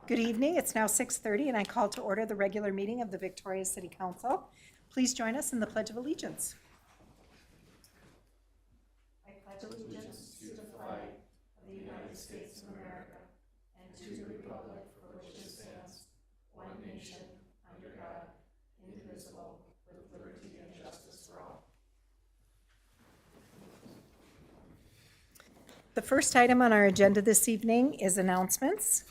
Good evening. It's now 6:30, and I call to order the regular meeting of the Victoria City Council. Please join us in the Pledge of Allegiance. I pledge allegiance to the flag of the United States of America and to the republic for which it stands, one nation, under God, indivisible, with liberty and justice for all. The first item on our agenda this evening is announcements.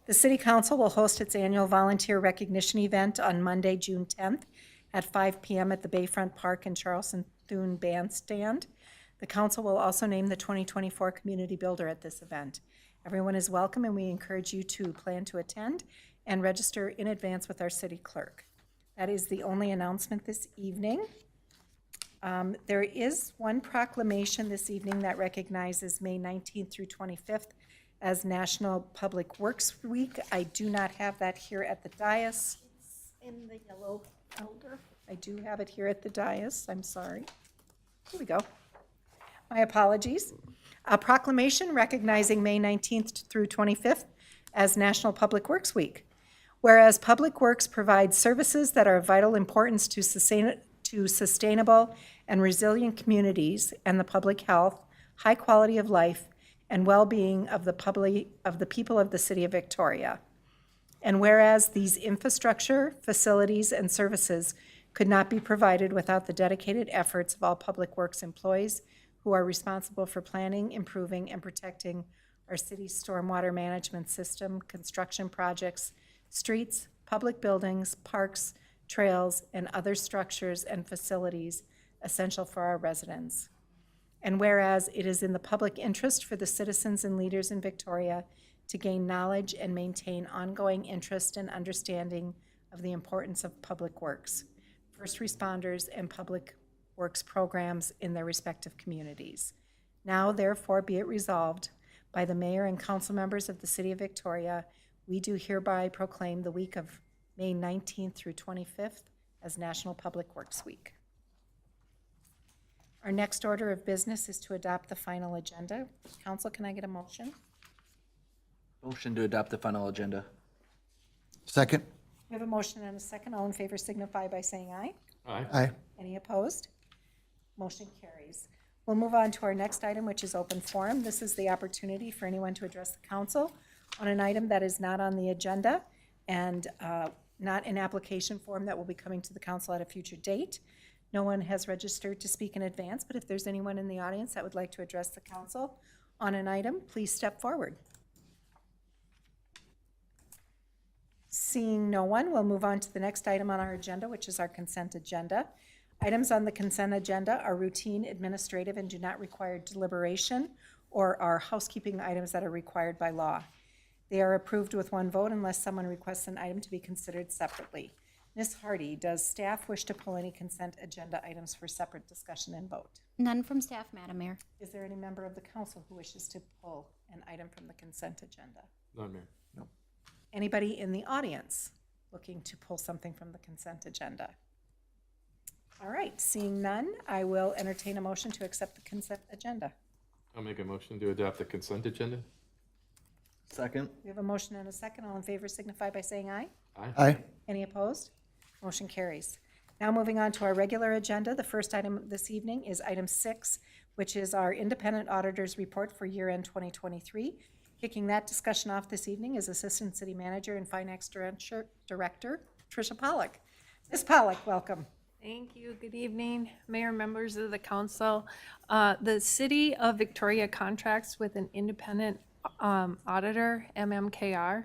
The City Council will host its annual volunteer recognition event on Monday, June 10th at 5 p.m. at the Bayfront Park and Charleston Thune Bandstand. The Council will also name the 2024 Community Builder at this event. Everyone is welcome, and we encourage you to plan to attend and register in advance with our City Clerk. That is the only announcement this evening. There is one proclamation this evening that recognizes May 19th through 25th as National Public Works Week. I do not have that here at the dais. It's in the yellow folder. I do have it here at the dais. I'm sorry. Here we go. My apologies. A proclamation recognizing May 19th through 25th as National Public Works Week. Whereas Public Works provides services that are of vital importance to sustainable and resilient communities and the public health, high quality of life, and well-being of the people of the City of Victoria. And whereas these infrastructure, facilities, and services could not be provided without the dedicated efforts of all Public Works employees who are responsible for planning, improving, and protecting our city's stormwater management system, construction projects, streets, public buildings, parks, trails, and other structures and facilities essential for our residents. And whereas it is in the public interest for the citizens and leaders in Victoria to gain knowledge and maintain ongoing interest and understanding of the importance of public works, first responders, and public works programs in their respective communities. Now, therefore, be it resolved by the mayor and council members of the City of Victoria, we do hereby proclaim the week of May 19th through 25th as National Public Works Week. Our next order of business is to adopt the final agenda. Council, can I get a motion? Motion to adopt the final agenda. Second. We have a motion and a second. All in favor signify by saying aye. Aye. Any opposed? Motion carries. We'll move on to our next item, which is open forum. This is the opportunity for anyone to address the council on an item that is not on the agenda and not an application form that will be coming to the council at a future date. No one has registered to speak in advance, but if there's anyone in the audience that would like to address the council on an item, please step forward. Seeing no one, we'll move on to the next item on our agenda, which is our consent agenda. Items on the consent agenda are routine, administrative, and do not require deliberation or are housekeeping items that are required by law. They are approved with one vote unless someone requests an item to be considered separately. Ms. Hardy, does staff wish to pull any consent agenda items for separate discussion and vote? None from staff, Madam Mayor. Is there any member of the council who wishes to pull an item from the consent agenda? None, Mayor. No. Anybody in the audience looking to pull something from the consent agenda? All right, seeing none, I will entertain a motion to accept the consent agenda. I'll make a motion to adopt the consent agenda. Second. We have a motion and a second. All in favor signify by saying aye. Aye. Any opposed? Motion carries. Now moving on to our regular agenda. The first item this evening is item 6, which is our independent auditor's report for year-end 2023. Kicking that discussion off this evening is Assistant City Manager and Finance Director Tricia Pollock. Ms. Pollock, welcome. Thank you. Good evening, Mayor, members of the council. The City of Victoria contracts with an independent auditor, MMKR,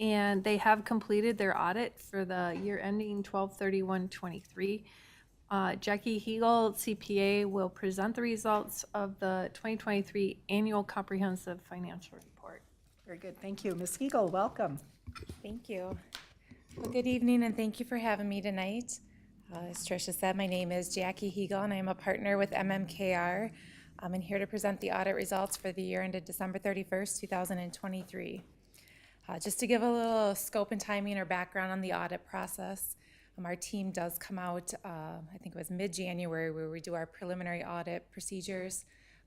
and they have completed their audit for the year ending 12/31/23. Jackie Hegel, CPA, will present the results of the 2023 Annual Comprehensive Financial Report. Very good. Thank you. Ms. Hegel, welcome. Thank you. Well, good evening, and thank you for having me tonight. As Tricia said, my name is Jackie Hegel, and I'm a partner with MMKR. I'm here to present the audit results for the year ended December 31st, 2023. Just to give a little scope and timing or background on the audit process, our team does come out, I think it was mid-January, where we do our preliminary audit procedures.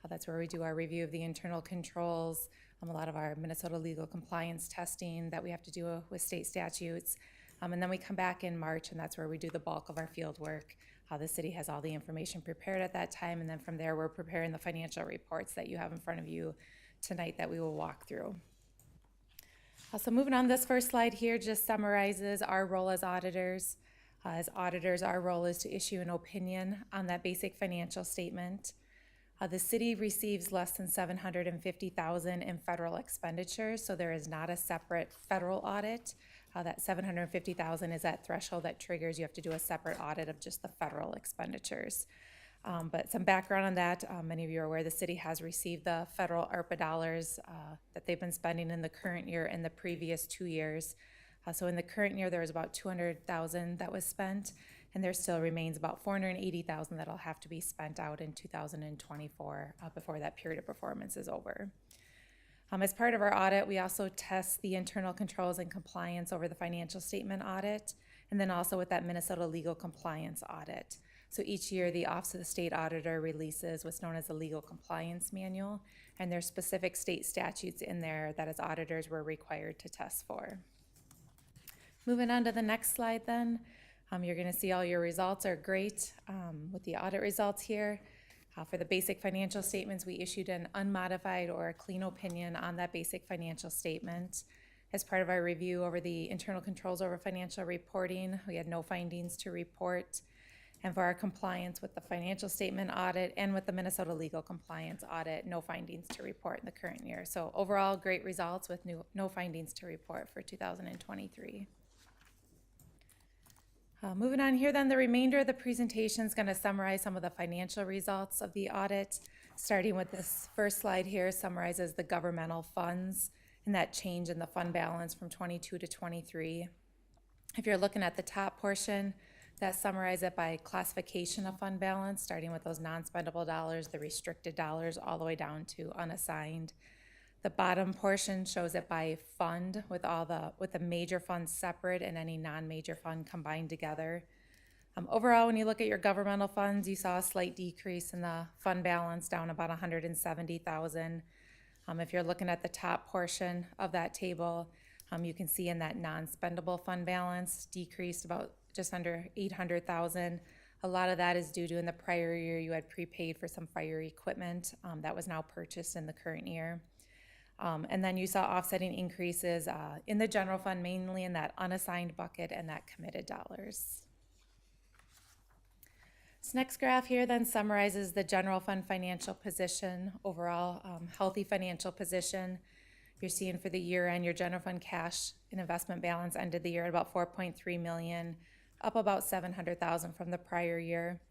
That's where we do our review of the internal controls, a lot of our Minnesota legal compliance testing that we have to do with state statutes. And then we come back in March, and that's where we do the bulk of our field work. The city has all the information prepared at that time, and then from there, we're preparing the financial reports that you have in front of you tonight that we will walk through. So moving on, this first slide here just summarizes our role as auditors. As auditors, our role is to issue an opinion on that basic financial statement. The city receives less than $750,000 in federal expenditures, so there is not a separate federal audit. That $750,000 is that threshold that triggers you have to do a separate audit of just the federal expenditures. But some background on that, many of you are aware the city has received the federal ARPA dollars that they've been spending in the current year and the previous 2 years. So in the current year, there was about $200,000 that was spent, and there still remains about $480,000 that'll have to be spent out in 2024 before that period of performance is over. As part of our audit, we also test the internal controls and compliance over the financial statement audit, and then also with that Minnesota legal compliance audit. So each year, the Office of the State Auditor releases what's known as the Legal Compliance Manual, and there's specific state statutes in there that as auditors we're required to test for. Moving on to the next slide then, you're gonna see all your results are great with the audit results here. For the basic financial statements, we issued an unmodified or a clean opinion on that basic financial statement. As part of our review over the internal controls over financial reporting, we had no findings to report. And for our compliance with the financial statement audit and with the Minnesota legal compliance audit, no findings to report in the current year. So overall, great results with no findings to report for 2023. Moving on here then, the remainder of the presentation is going to summarize some of the financial results of the audit. Starting with this first slide here, summarizes the governmental funds and that change in the fund balance from 22 to 23. If you're looking at the top portion, that summarizes it by classification of fund balance, starting with those non-spendable dollars, the restricted dollars, all the way down to unassigned. The bottom portion shows it by fund with the major funds separate and any non-major fund combined together. Overall, when you look at your governmental funds, you saw a slight decrease in the fund balance, down about $170,000. If you're looking at the top portion of that table, you can see in that non-spendable fund balance decreased about just under $800,000. A lot of that is due to in the prior year you had prepaid for some fire equipment that was now purchased in the current year. And then you saw offsetting increases in the general fund, mainly in that unassigned bucket and that committed dollars. This next graph here then summarizes the general fund financial position, overall healthy financial position. You're seeing for the year end, your general fund cash and investment balance ended the year at about $4.3 million, up about $700,000 from the prior year.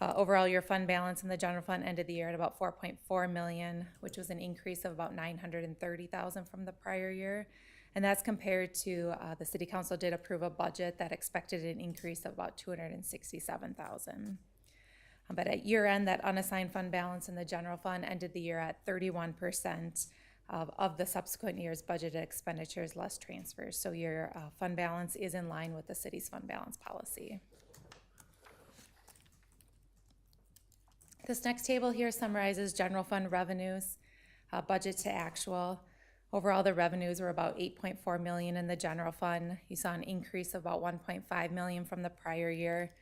Overall, your fund balance in the general fund ended the year at about $4.4 million, which was an increase of about $930,000 from the prior year. And that's compared to the City Council did approve a budget that expected an increase of about $267,000. But at year end, that unassigned fund balance in the general fund ended the year at 31% of the subsequent year's budgeted expenditures less transfers. So your fund balance is in line with the city's fund balance policy. This next table here summarizes general fund revenues, budget to actual. Overall, the revenues were about $8.4 million in the general fund. You saw an increase of about $1.5 million from the prior year.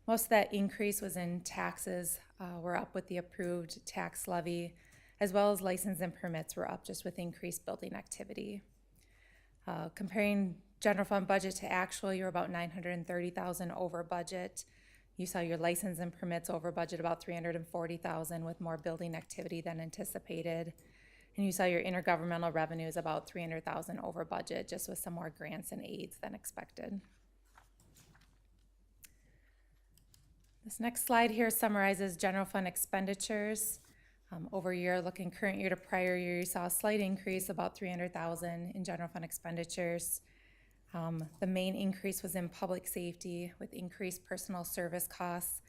Most of that increase was in taxes. We're up with the approved tax levy, as well as license and permits were up just with increased building activity. Comparing general fund budget to actual, you're about $930,000 over budget. You saw your license and permits over budget about $340,000 with more building activity than anticipated. And you saw your intergovernmental revenues about $300,000 over budget, just with some more grants and aids than expected. This next slide here summarizes general fund expenditures. Over year, looking current year to prior year, you saw a slight increase, about $300,000 in general fund expenditures. The main increase was in public safety with increased personal service costs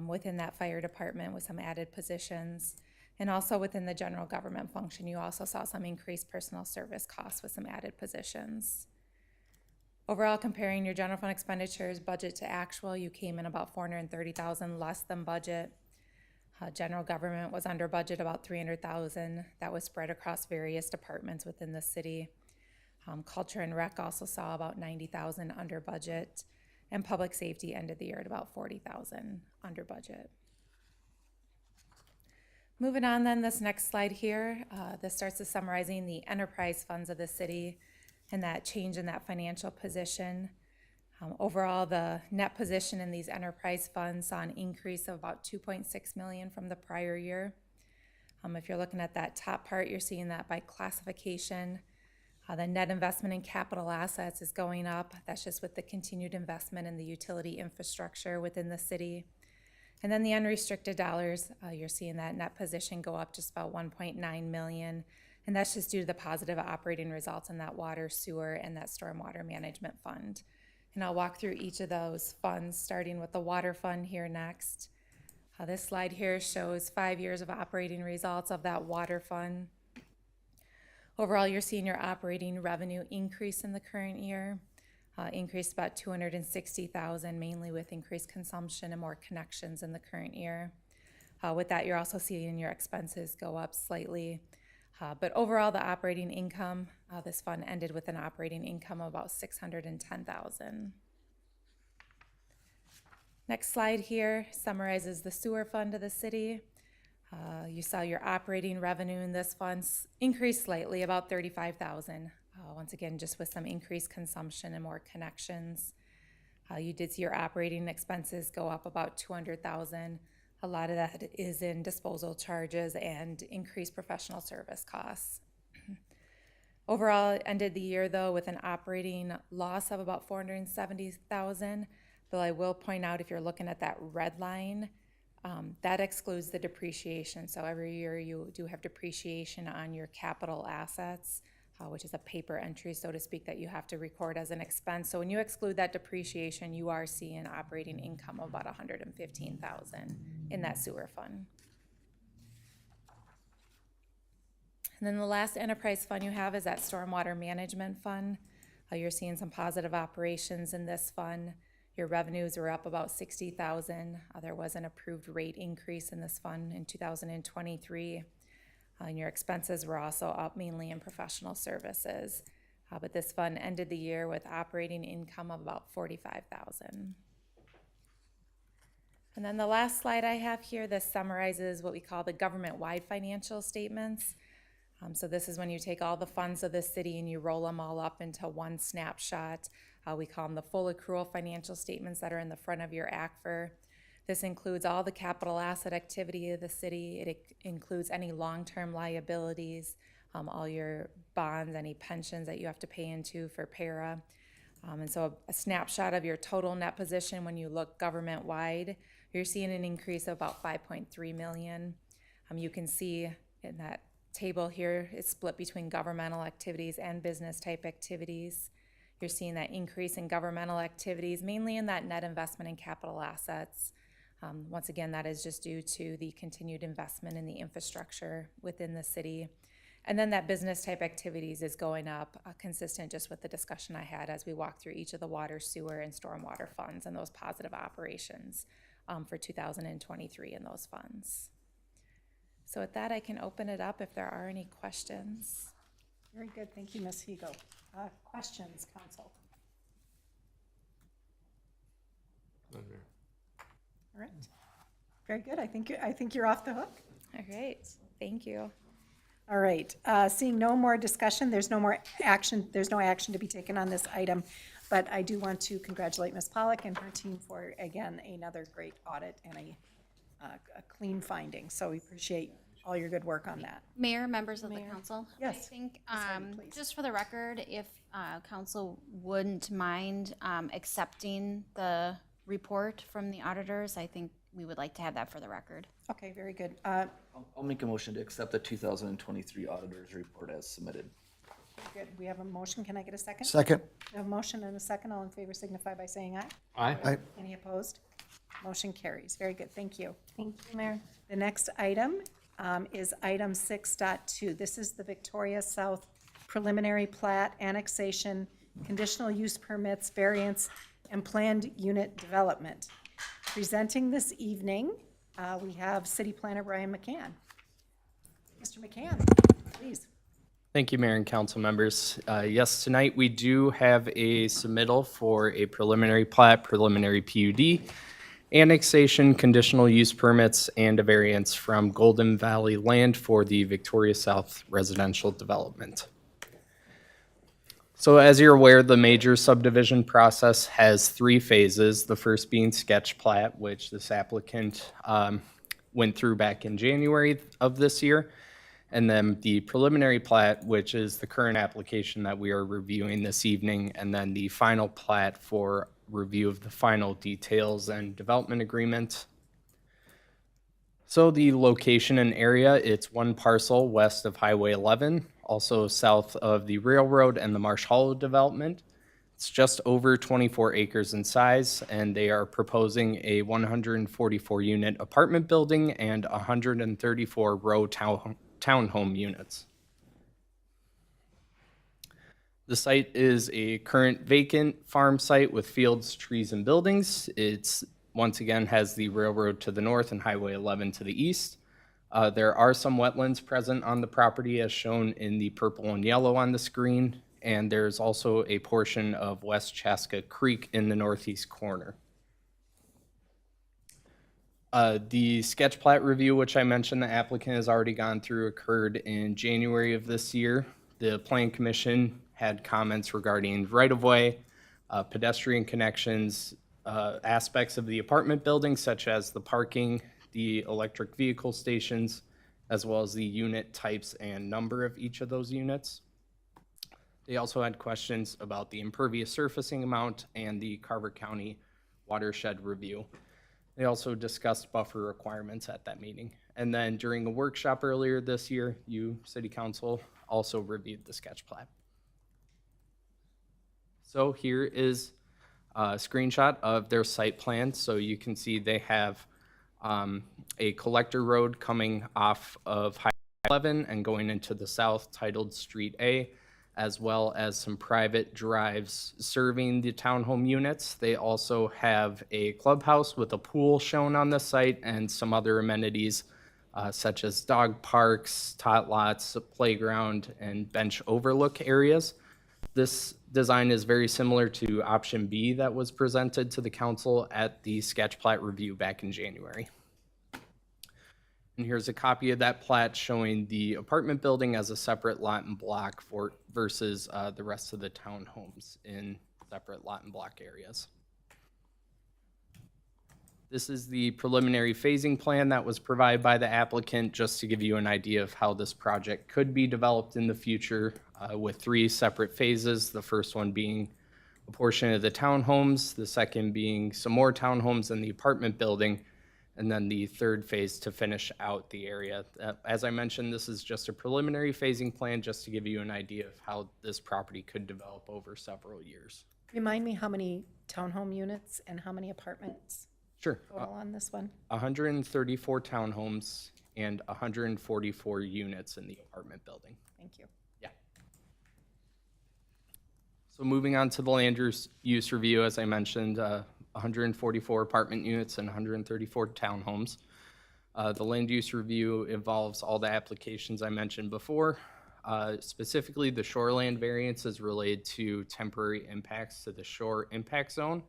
within that fire department with some added positions. And also within the general government function, you also saw some increased personal service costs with some added positions. Overall, comparing your general fund expenditures budget to actual, you came in about $430,000 less than budget. General government was under budget about $300,000. That was spread across various departments within the city. Culture and rec also saw about $90,000 under budget, and public safety ended the year at about $40,000 under budget. Moving on then, this next slide here, this starts to summarizing the enterprise funds of the city and that change in that financial position. Overall, the net position in these enterprise funds saw an increase of about $2.6 million from the prior year. If you're looking at that top part, you're seeing that by classification. The net investment in capital assets is going up. That's just with the continued investment in the utility infrastructure within the city. And then the unrestricted dollars, you're seeing that net position go up just about $1.9 million. And that's just due to the positive operating results in that water, sewer, and that stormwater management fund. And I'll walk through each of those funds, starting with the water fund here next. This slide here shows 5 years of operating results of that water fund. Overall, you're seeing your operating revenue increase in the current year, increased about $260,000, mainly with increased consumption and more connections in the current year. With that, you're also seeing your expenses go up slightly. But overall, the operating income, this fund ended with an operating income of about $610,000. Next slide here summarizes the sewer fund of the city. You saw your operating revenue in this fund increase slightly, about $35,000. Once again, just with some increased consumption and more connections. You did see your operating expenses go up about $200,000. A lot of that is in disposal charges and increased professional service costs. Overall, it ended the year though with an operating loss of about $470,000. But I will point out, if you're looking at that red line, that excludes the depreciation. So every year you do have depreciation on your capital assets, which is a paper entry, so to speak, that you have to record as an expense. So when you exclude that depreciation, you are seeing operating income of about $115,000 in that sewer fund. And then the last enterprise fund you have is that stormwater management fund. You're seeing some positive operations in this fund. Your revenues are up about $60,000. There was an approved rate increase in this fund in 2023. And your expenses were also up mainly in professional services. But this fund ended the year with operating income of about $45,000. And then the last slide I have here, this summarizes what we call the government-wide financial statements. So this is when you take all the funds of the city and you roll them all up into one snapshot. We call them the full accrual financial statements that are in the front of your ACFR. This includes all the capital asset activity of the city. It includes any long-term liabilities, all your bonds, any pensions that you have to pay into for para. And so a snapshot of your total net position when you look government-wide, you're seeing an increase of about $5.3 million. You can see in that table here, it's split between governmental activities and business type activities. You're seeing that increase in governmental activities, mainly in that net investment in capital assets. Once again, that is just due to the continued investment in the infrastructure within the city. And then that business type activities is going up, consistent just with the discussion I had as we walk through each of the water, sewer, and stormwater funds and those positive operations for 2023 in those funds. So with that, I can open it up if there are any questions. Very good, thank you, Ms. Higo. Questions, council? None here. All right, very good. I think you're off the hook. All right, thank you. All right, seeing no more discussion, there's no more action, there's no action to be taken on this item, but I do want to congratulate Ms. Pollock and her team for, again, another great audit and a clean finding. So we appreciate all your good work on that. Mayor, members of the council. Yes. I think, Heidi, please. just for the record, if council wouldn't mind accepting the report from the auditors, I think we would like to have that for the record. Okay, very good. I'll make a motion to accept the 2023 auditor's report as submitted. Good. We have a motion. Can I get a second? Second. We have a motion and a second. All in favor signify by saying aye. Aye. Aye. Any opposed? Motion carries. Very good. Thank you. Thank you, Mayor. The next item is item 6.2. This is the Victoria South preliminary plat, annexation, conditional use permits, variance, and planned unit development. Presenting this evening We have City Planner Brian McCann. Mr. McCann, please. Thank you, Mayor and council members. Yes, tonight we do have a submittal for a preliminary plat, preliminary PUD, annexation, conditional use permits, and a variance from Golden Valley Land for the Victoria South residential development. So as you're aware, the major subdivision process has 3 phases, the first being sketch plat, which this applicant went through back in January of this year. And then the preliminary plat, which is the current application that we are reviewing this evening, and then the final plat for review of the final details and development agreement. So the location and area, it's 1 parcel west of Highway 11, also south of the railroad and the Marsh Hollow development. It's just over 24 acres in size, and they are proposing a 144-unit apartment building and 134 row townhome units. The site is a current vacant farm site with fields, trees, and buildings. It's once again has the railroad to the north and Highway 11 to the east. There are some wetlands present on the property as shown in the purple and yellow on the screen, and there's also a portion of West Chaska Creek in the northeast corner. The sketch plat review, which I mentioned the applicant has already gone through, occurred in January of this year. The Plan Commission had comments regarding right-of-way, pedestrian connections, aspects of the apartment building, such as the parking, the electric vehicle stations, as well as the unit types and number of each of those units. They also had questions about the impervious surfacing amount and the Carver County watershed review. They also discussed buffer requirements at that meeting. And then during a workshop earlier this year, you, City Council, also reviewed the sketch plat. So here is a screenshot of their site plan. So you can see they have a collector road coming off of Highway 11 and going into the south, titled Street A, as well as some private drives serving the townhome units. They also have a clubhouse with a pool shown on the site and some other amenities such as dog parks, tot lots, a playground, and bench overlook areas. This design is very similar to option B that was presented to the council at the sketch plat review back in January. And here's a copy of that plat showing the apartment building as a separate lot and block versus the rest of the townhomes in separate lot and block areas. This is the preliminary phasing plan that was provided by the applicant, just to give you an idea of how this project could be developed in the future with 3 separate phases. The first one being a portion of the townhomes, the second being some more townhomes in the apartment building, and then the third phase to finish out the area. As I mentioned, this is just a preliminary phasing plan just to give you an idea of how this property could develop over several years. Remind me how many townhome units and how many apartments Sure. total on this one? 134 townhomes and 144 units in the apartment building. Thank you. Yeah. So moving on to the land use review, as I mentioned, 144 apartment units and 134 townhomes. The land use review involves all the applications I mentioned before. Specifically, the shoreland variance is related to temporary impacts to the shore impact zone,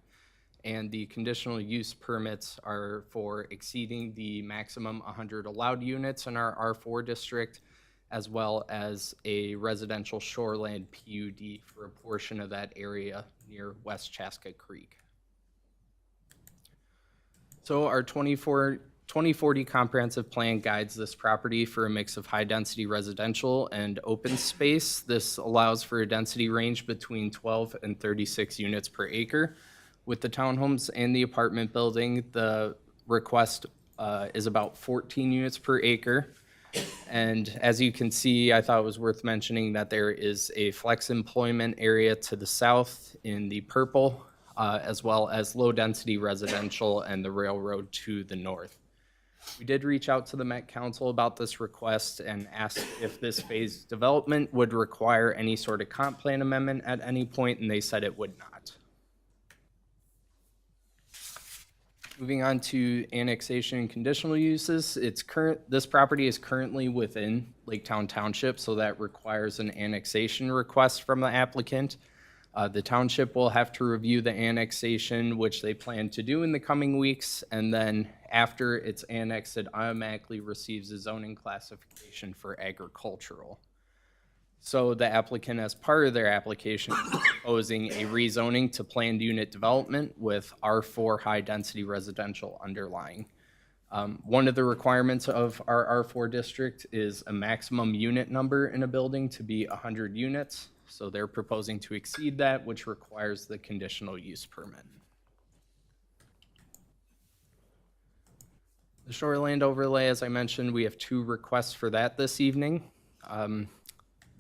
and the conditional use permits are for exceeding the maximum 100 allowed units in our R4 district, as well as a residential shoreland PUD for a portion of that area near West Chaska Creek. So our 2040 comprehensive plan guides this property for a mix of high-density residential and open space. This allows for a density range between 12 and 36 units per acre. With the townhomes and the apartment building, the request is about 14 units per acre. And as you can see, I thought it was worth mentioning that there is a flex employment area to the south in the purple, as well as low-density residential and the railroad to the north. We did reach out to the Met Council about this request and asked if this phase development would require any sort of comp plan amendment at any point, and they said it would not. Moving on to annexation and conditional uses, this property is currently within Lake Town Township, so that requires an annexation request from the applicant. The township will have to review the annexation, which they plan to do in the coming weeks, and then after it's annexed, it automatically receives a zoning classification for agricultural. So the applicant, as part of their application, is proposing a rezoning to planned unit development with R4 high-density residential underlying. One of the requirements of our R4 district is a maximum unit number in a building to be 100 units. So they're proposing to exceed that, which requires the conditional use permit. The shoreland overlay, as I mentioned, we have 2 requests for that this evening.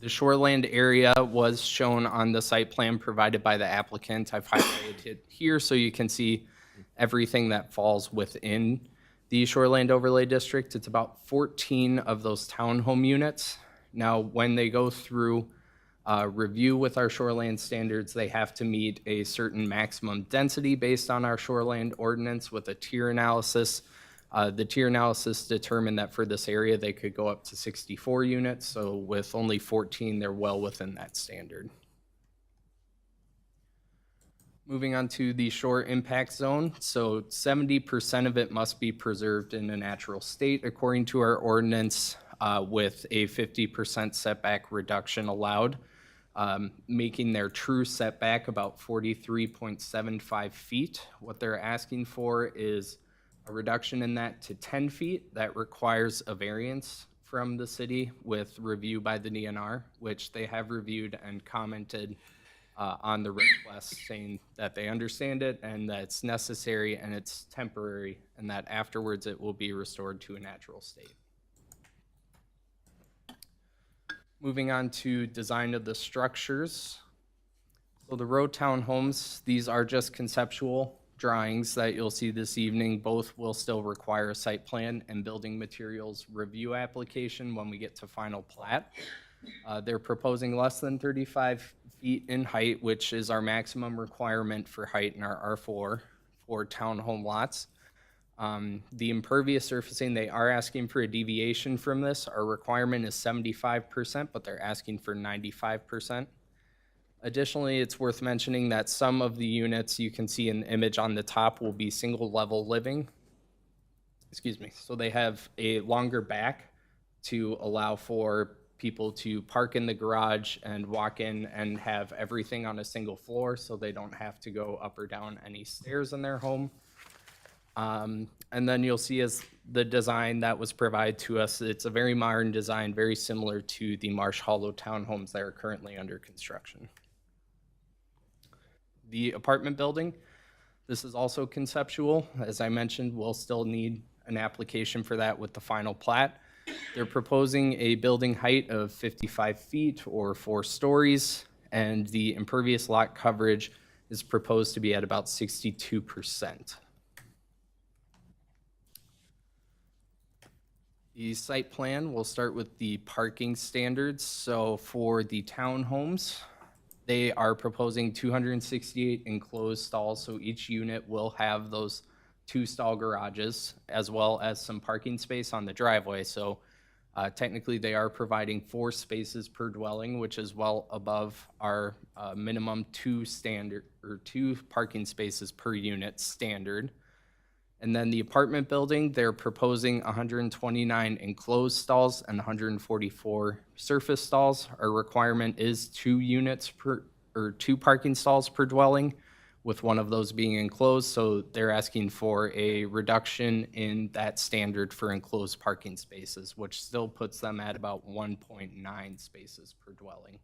The shoreland area was shown on the site plan provided by the applicant. I've highlighted it here so you can see everything that falls within the shoreland overlay district. It's about 14 of those townhome units. Now, when they go through review with our shoreland standards, they have to meet a certain maximum density based on our shoreland ordinance with a tier analysis. The tier analysis determined that for this area, they could go up to 64 units. So with only 14, they're well within that standard. Moving on to the shore impact zone. So 70% of it must be preserved in a natural state according to our ordinance, with a 50% setback reduction allowed, making their true setback about 43.75 feet. What they're asking for is a reduction in that to 10 feet. That requires a variance from the city with review by the DNR, which they have reviewed and commented on the request, saying that they understand it and that it's necessary and it's temporary, and that afterwards it will be restored to a natural state. Moving on to design of the structures. So the row townhomes, these are just conceptual drawings that you'll see this evening. Both will still require a site plan and building materials review application when we get to final plat. They're proposing less than 35 feet in height, which is our maximum requirement for height in our R4 for townhome lots. The impervious surfacing, they are asking for a deviation from this. Our requirement is 75%, but they're asking for 95%. Additionally, it's worth mentioning that some of the units you can see in the image on the top will be single level living. Excuse me. So they have a longer back to allow for people to park in the garage and walk in and have everything on a single floor, so they don't have to go up or down any stairs in their home. And then you'll see as the design that was provided to us, it's a very modern design, very similar to the Marsh Hollow townhomes that are currently under construction. The apartment building, this is also conceptual. As I mentioned, we'll still need an application for that with the final plat. They're proposing a building height of 55 feet or 4 stories, and the impervious lot coverage is proposed to be at about 62%. The site plan, we'll start with the parking standards. So for the townhomes, they are proposing 268 enclosed stalls, so each unit will have those 2 stall garages as well as some parking space on the driveway. So technically they are providing 4 spaces per dwelling, which is well above our minimum 2 parking spaces per unit standard. And then the apartment building, they're proposing 129 enclosed stalls and 144 surface stalls. Our requirement is 2 parking stalls per dwelling, with one of those being enclosed. So they're asking for a reduction in that standard for enclosed parking spaces, which still puts them at about 1.9 spaces per dwelling.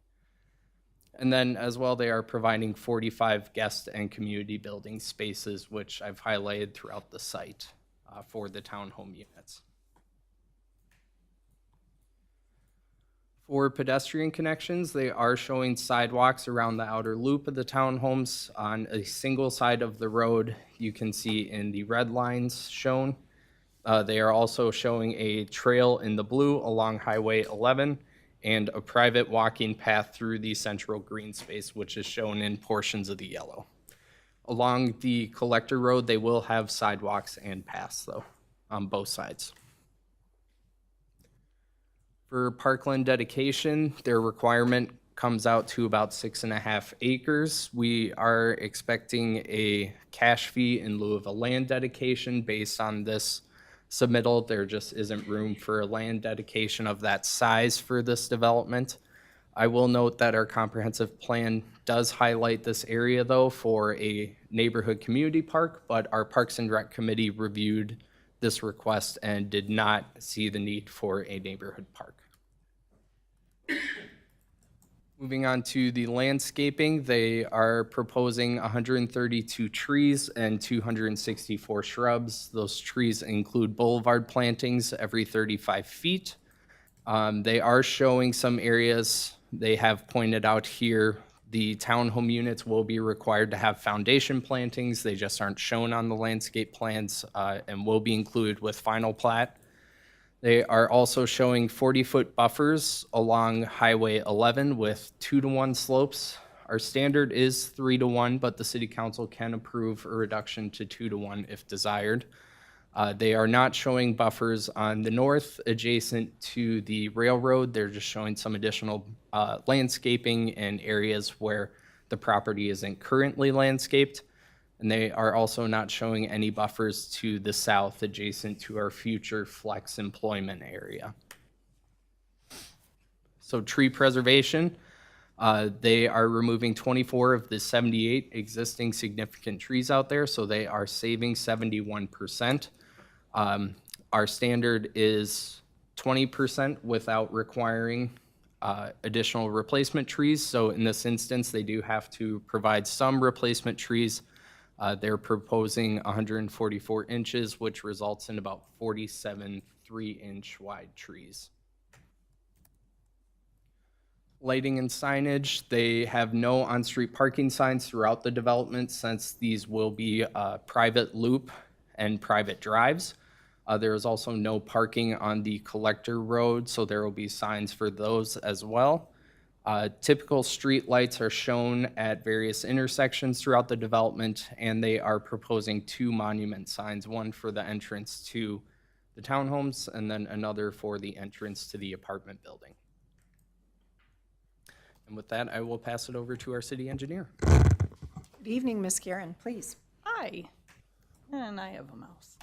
And then as well, they are providing 45 guest and community building spaces, which I've highlighted throughout the site for the townhome units. For pedestrian connections, they are showing sidewalks around the outer loop of the townhomes on a single side of the road. You can see in the red lines shown. They are also showing a trail in the blue along Highway 11 and a private walking path through the central green space, which is shown in portions of the yellow. Along the collector road, they will have sidewalks and paths though, on both sides. For parkland dedication, their requirement comes out to about 6.5 acres. We are expecting a cash fee in lieu of a land dedication based on this submittal. There just isn't room for a land dedication of that size for this development. I will note that our comprehensive plan does highlight this area though for a neighborhood community park, but our Parks and Rec Committee reviewed this request and did not see the need for a neighborhood park. Moving on to the landscaping, they are proposing 132 trees and 264 shrubs. Those trees include boulevard plantings every 35 feet. They are showing some areas they have pointed out here. The townhome units will be required to have foundation plantings. They just aren't shown on the landscape plans and will be included with final plat. They are also showing 40-foot buffers along Highway 11 with 2-to-1 slopes. Our standard is 3-to-1, but the city council can approve a reduction to 2-to-1 if desired. They are not showing buffers on the north adjacent to the railroad. They're just showing some additional landscaping in areas where the property isn't currently landscaped. And they are also not showing any buffers to the south adjacent to our future flex employment area. So tree preservation, they are removing 24 of the 78 existing significant trees out there, so they are saving 71%. Our standard is 20% without requiring additional replacement trees. So in this instance, they do have to provide some replacement trees. They're proposing 144 inches, which results in about 47 3-inch wide trees. Lighting and signage, they have no on-street parking signs throughout the development since these will be private loop and private drives. There is also no parking on the collector road, so there will be signs for those as well. Typical street lights are shown at various intersections throughout the development, and they are proposing 2 monument signs, one for the entrance to the townhomes and then another for the entrance to the apartment building. And with that, I will pass it over to our city engineer. Good evening, Ms. Guerin, please. Hi, and I have a mouse.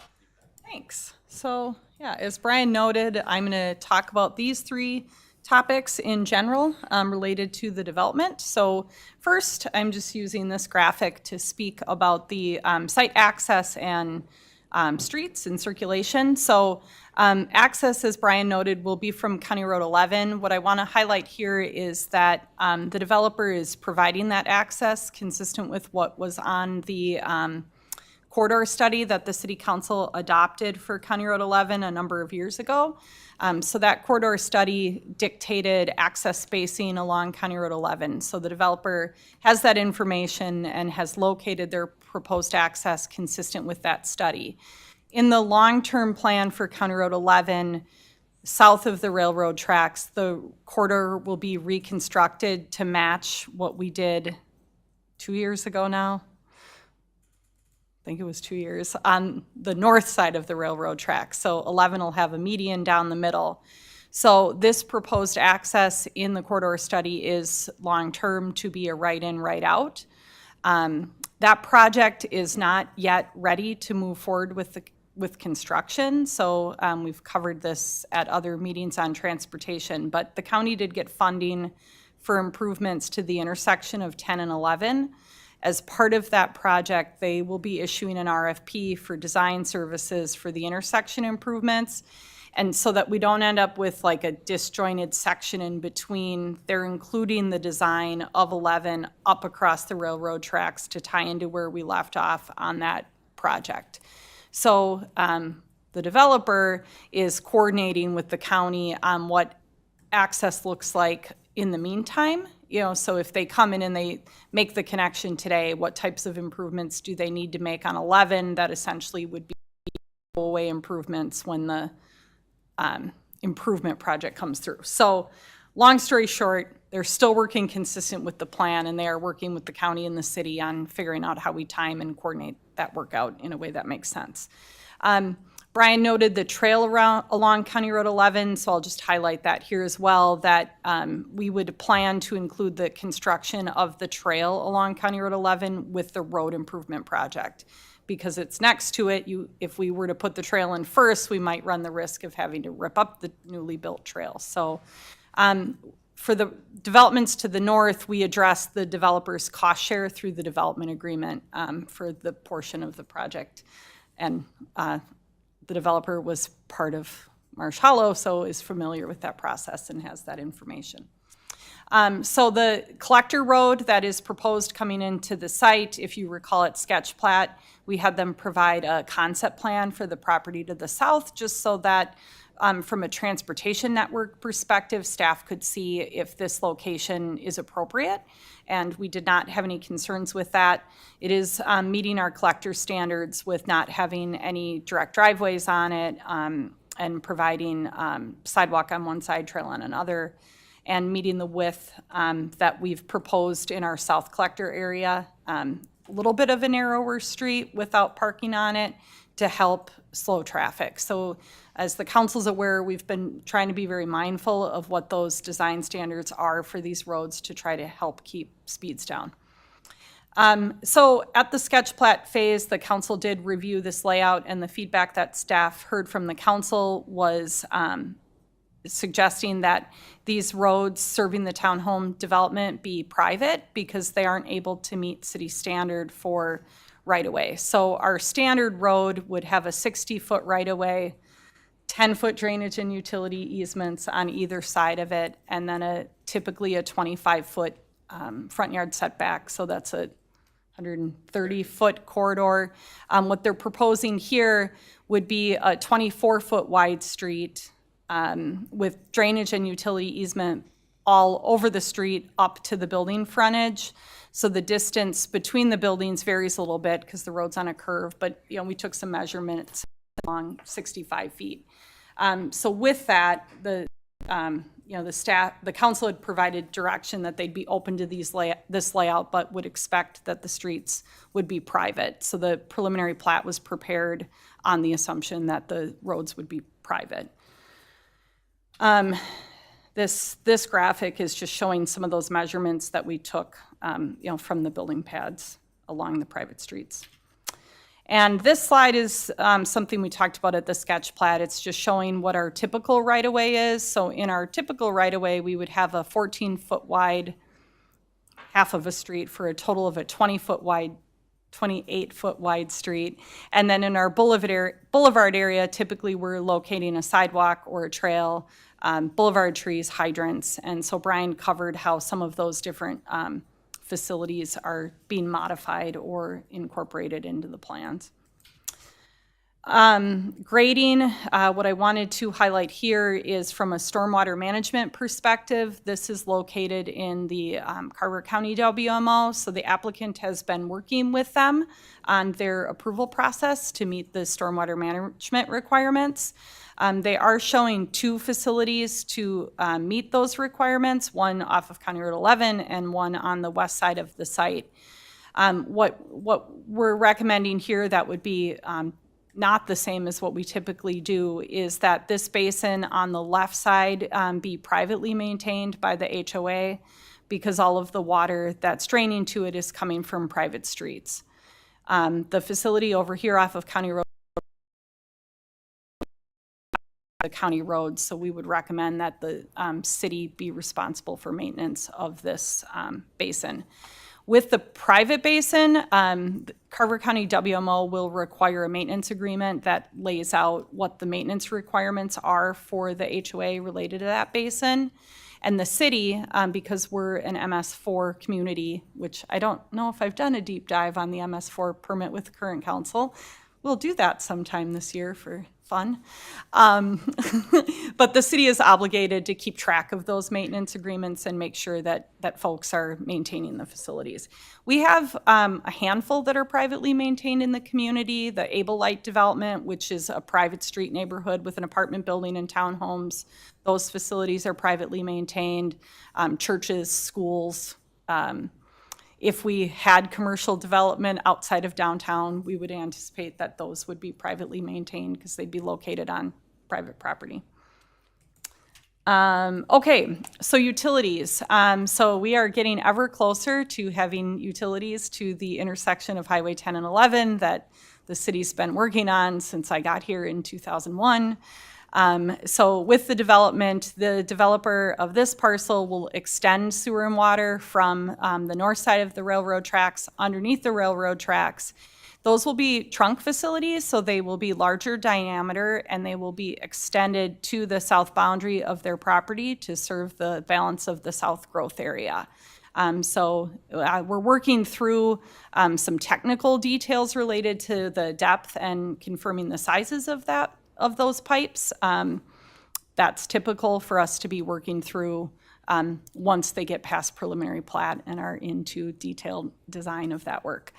Thanks. So, yeah, as Brian noted, I'm going to talk about these 3 topics in general related to the development. So first, I'm just using this graphic to speak about the site access and streets and circulation. So access, as Brian noted, will be from County Road 11. What I want to highlight here is that the developer is providing that access consistent with what was on the corridor study that the City Council adopted for County Road 11 a number of years ago. So that corridor study dictated access spacing along County Road 11. So the developer has that information and has located their proposed access consistent with that study. In the long-term plan for County Road 11, south of the railroad tracks, the corridor will be reconstructed to match what we did 2 years ago now. I think it was 2 years, on the north side of the railroad track. So 11 will have a median down the middle. So this proposed access in the corridor study is long-term to be a right-in, right-out. That project is not yet ready to move forward with construction. So we've covered this at other meetings on transportation, but the county did get funding for improvements to the intersection of 10 and 11. As part of that project, they will be issuing an RFP for design services for the intersection improvements. And so that we don't end up with like a disjointed section in between, they're including the design of 11 up across the railroad tracks to tie into where we left off on that project. So the developer is coordinating with the county on what access looks like in the meantime. You know, so if they come in and they make the connection today, what types of improvements do they need to make on 11? That essentially would be away improvements when the improvement project comes through. So long story short, they're still working consistent with the plan, and they are working with the county and the city on figuring out how we time and coordinate that work out in a way that makes sense. Brian noted the trail along County Road 11, so I'll just highlight that here as well, that we would plan to include the construction of the trail along County Road 11 with the road improvement project. Because it's next to it, if we were to put the trail in first, we might run the risk of having to rip up the newly built trail. So for the developments to the north, we address the developer's cost share through the development agreement for the portion of the project. And the developer was part of Marsh Hollow, so is familiar with that process and has that information. So the collector road that is proposed coming into the site, if you recall at sketch plat, we had them provide a concept plan for the property to the south, just so that from a transportation network perspective, staff could see if this location is appropriate. And we did not have any concerns with that. It is meeting our collector standards with not having any direct driveways on it and providing sidewalk on one side, trail on another, and meeting the width that we've proposed in our south collector area. A little bit of a narrower street without parking on it to help slow traffic. So as the council's aware, we've been trying to be very mindful of what those design standards are for these roads to try to help keep speeds down. So at the sketch plat phase, the council did review this layout, and the feedback that staff heard from the council was suggesting that these roads serving the townhome development be private because they aren't able to meet city standard for right-of-way. So our standard road would have a 60-foot right-of-way, 10-foot drainage and utility easements on either side of it, and then typically a 25-foot front yard setback. So that's a 130-foot corridor. What they're proposing here would be a 24-foot wide street with drainage and utility easement all over the street up to the building frontage. So the distance between the buildings varies a little bit because the road's on a curve, but we took some measurements along 65 feet. So with that, the staff, the council had provided direction that they'd be open to this layout, but would expect that the streets would be private. So the preliminary plat was prepared on the assumption that the roads would be private. This graphic is just showing some of those measurements that we took, from the building pads along the private streets. And this slide is something we talked about at the sketch plat. It's just showing what our typical right-of-way is. So in our typical right-of-way, we would have a 14-foot wide half of a street for a total of a 20-foot wide, 28-foot wide street. And then in our boulevard area, typically we're locating a sidewalk or a trail, boulevard trees, hydrants. And so Brian covered how some of those different facilities are being modified or incorporated into the plans. Grading, what I wanted to highlight here is from a stormwater management perspective. This is located in the Carver County WMO, so the applicant has been working with them on their approval process to meet the stormwater management requirements. They are showing 2 facilities to meet those requirements, one off of County Road 11 and one on the west side of the site. What we're recommending here that would be not the same as what we typically do is that this basin on the left side be privately maintained by the HOA because all of the water that's draining to it is coming from private streets. The facility over here off of County Road, the county road, so we would recommend that the city be responsible for maintenance of this basin. With the private basin, Carver County WMO will require a maintenance agreement that lays out what the maintenance requirements are for the HOA related to that basin. And the city, because we're an MS4 community, which I don't know if I've done a deep dive on the MS4 permit with the current council, we'll do that sometime this year for fun. But the city is obligated to keep track of those maintenance agreements and make sure that folks are maintaining the facilities. We have a handful that are privately maintained in the community. The Able Light development, which is a private street neighborhood with an apartment building and townhomes, those facilities are privately maintained. Churches, schools. If we had commercial development outside of downtown, we would anticipate that those would be privately maintained because they'd be located on private property. Okay, so utilities. So we are getting ever closer to having utilities to the intersection of Highway 10 and 11 that the city's been working on since I got here in 2001. So with the development, the developer of this parcel will extend sewer and water from the north side of the railroad tracks underneath the railroad tracks. Those will be trunk facilities, so they will be larger diameter and they will be extended to the south boundary of their property to serve the balance of the south growth area. We're working through some technical details related to the depth and confirming the sizes of those pipes. That's typical for us to be working through once they get past preliminary plat and are into detailed design of that work.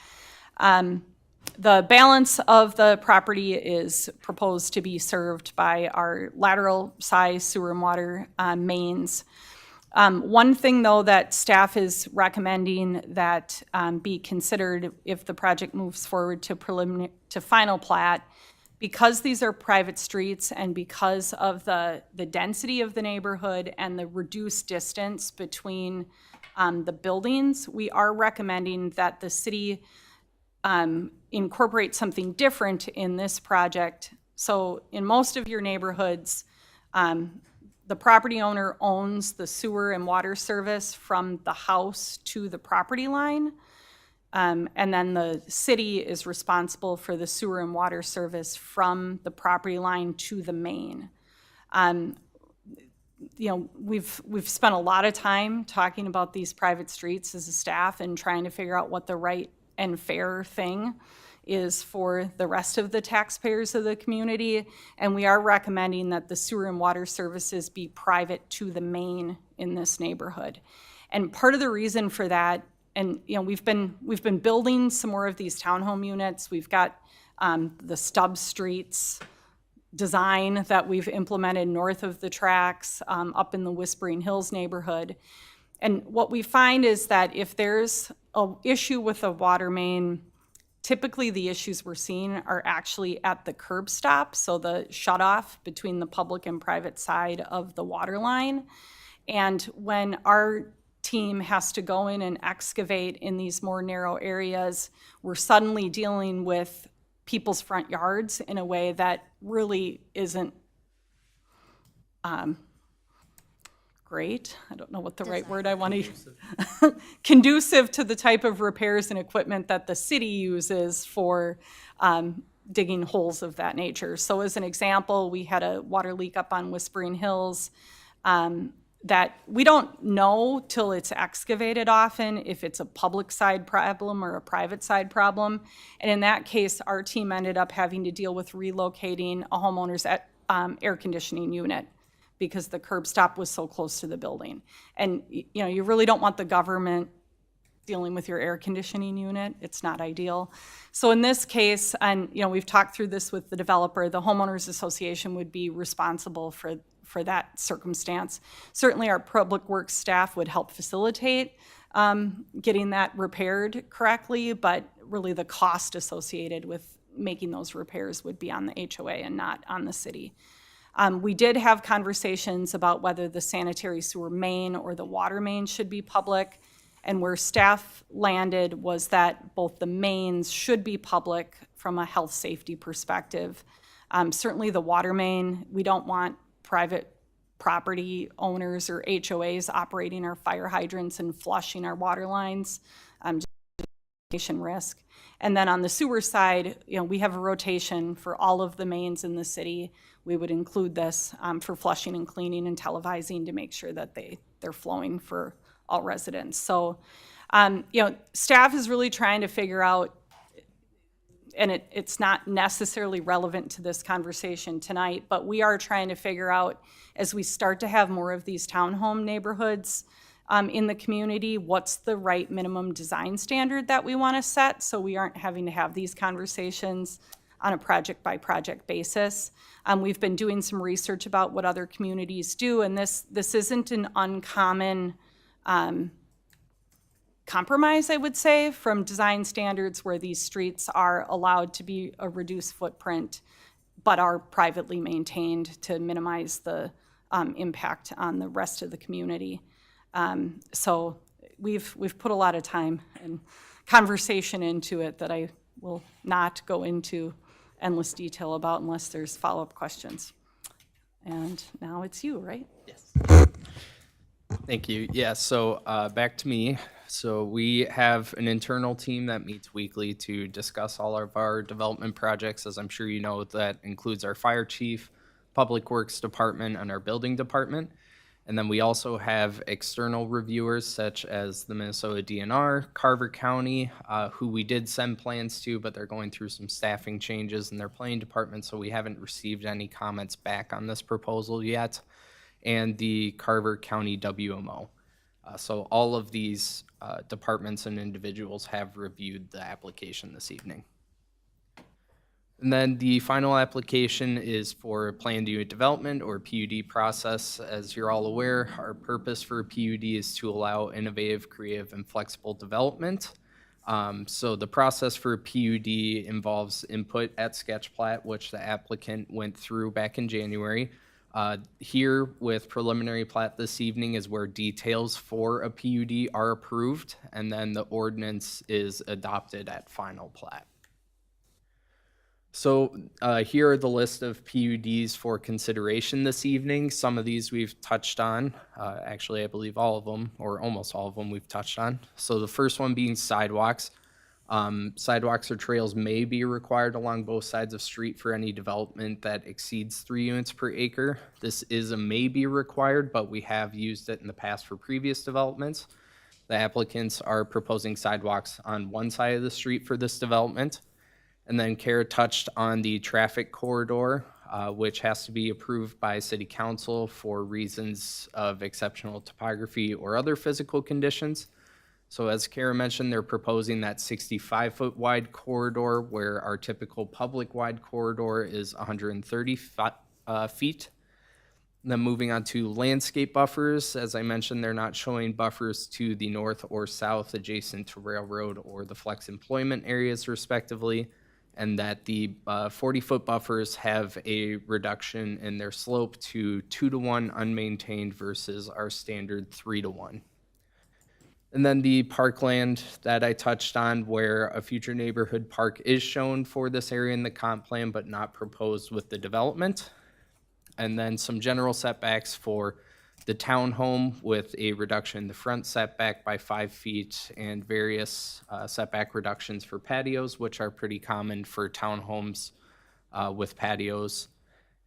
The balance of the property is proposed to be served by our lateral size sewer and water mains. One thing, though, that staff is recommending that be considered if the project moves forward to final plat, because these are private streets and because of the density of the neighborhood and the reduced distance between the buildings, we are recommending that the city incorporate something different in this project. So in most of your neighborhoods, the property owner owns the sewer and water service from the house to the property line. And then the city is responsible for the sewer and water service from the property line to the main. We've spent a lot of time talking about these private streets as a staff and trying to figure out what the right and fair thing is for the rest of the taxpayers of the community. And we are recommending that the sewer and water services be private to the main in this neighborhood. And part of the reason for that, and we've been building some more of these townhome units. We've got the stub streets design that we've implemented north of the tracks, up in the Whispering Hills neighborhood. And what we find is that if there's an issue with a water main, typically the issues we're seeing are actually at the curb stop, so the shutoff between the public and private side of the water line. And when our team has to go in and excavate in these more narrow areas, we're suddenly dealing with people's front yards in a way that really isn't great. I don't know what the right word I want to use. Conducive to the type of repairs and equipment that the city uses for digging holes of that nature. So as an example, we had a water leak up on Whispering Hills that we don't know till it's excavated often if it's a public side problem or a private side problem. And in that case, our team ended up having to deal with relocating a homeowner's air conditioning unit because the curb stop was so close to the building. And you really don't want the government dealing with your air conditioning unit. It's not ideal. So in this case, and we've talked through this with the developer, the homeowners association would be responsible for that circumstance. Certainly our public works staff would help facilitate getting that repaired correctly, but really the cost associated with making those repairs would be on the HOA and not on the city. We did have conversations about whether the sanitary sewer main or the water main should be public, and where staff landed was that both the mains should be public from a health safety perspective. Certainly the water main, we don't want private property owners or HOAs operating our fire hydrants and flushing our water lines, just risk. And then on the sewer side, we have a rotation for all of the mains in the city. We would include this for flushing and cleaning and televising to make sure that they're flowing for all residents. So, staff is really trying to figure out, and it's not necessarily relevant to this conversation tonight, but we are trying to figure out, as we start to have more of these townhome neighborhoods in the community, what's the right minimum design standard that we want to set, so we aren't having to have these conversations on a project-by-project basis. We've been doing some research about what other communities do, and this isn't an uncommon compromise, I would say, from design standards where these streets are allowed to be a reduced footprint, but are privately maintained to minimize the impact on the rest of the community. So we've put a lot of time and conversation into it that I will not go into endless detail about unless there's follow-up questions. And now it's you, right? Thank you. Yeah, so back to me. So we have an internal team that meets weekly to discuss all of our development projects. As I'm sure you know, that includes our fire chief, public works department, and our building department. And then we also have external reviewers such as the Minnesota DNR, Carver County, who we did send plans to, but they're going through some staffing changes in their planning department, so we haven't received any comments back on this proposal yet, and the Carver County WMO. So all of these departments and individuals have reviewed the application this evening. And then the final application is for planned unit development or PUD process. As you're all aware, our purpose for a PUD is to allow innovative, creative, and flexible development. So the process for a PUD involves input at sketch plat, which the applicant went through back in January. Here with preliminary plat this evening is where details for a PUD are approved, and then the ordinance is adopted at final plat. So here are the list of PUDs for consideration this evening. Some of these we've touched on. Actually, I believe all of them, or almost all of them, we've touched on. So the first one being sidewalks. Sidewalks or trails may be required along both sides of street for any development that exceeds 3 units per acre. This is a may be required, but we have used it in the past for previous developments. The applicants are proposing sidewalks on one side of the street for this development. And then Kara touched on the traffic corridor, which has to be approved by city council for reasons of exceptional topography or other physical conditions. So as Kara mentioned, they're proposing that 65-foot wide corridor where our typical public wide corridor is 130 feet. And then moving on to landscape buffers, as I mentioned, they're not showing buffers to the north or south adjacent to railroad or the flex employment areas respectively, and that the 40-foot buffers have a reduction in their slope to 2-to-1 unmaintained versus our standard 3-to-1. And then the parkland that I touched on, where a future neighborhood park is shown for this area in the comp plan, but not proposed with the development. And then some general setbacks for the townhome with a reduction in the front setback by 5 feet and various setback reductions for patios, which are pretty common for townhomes with patios.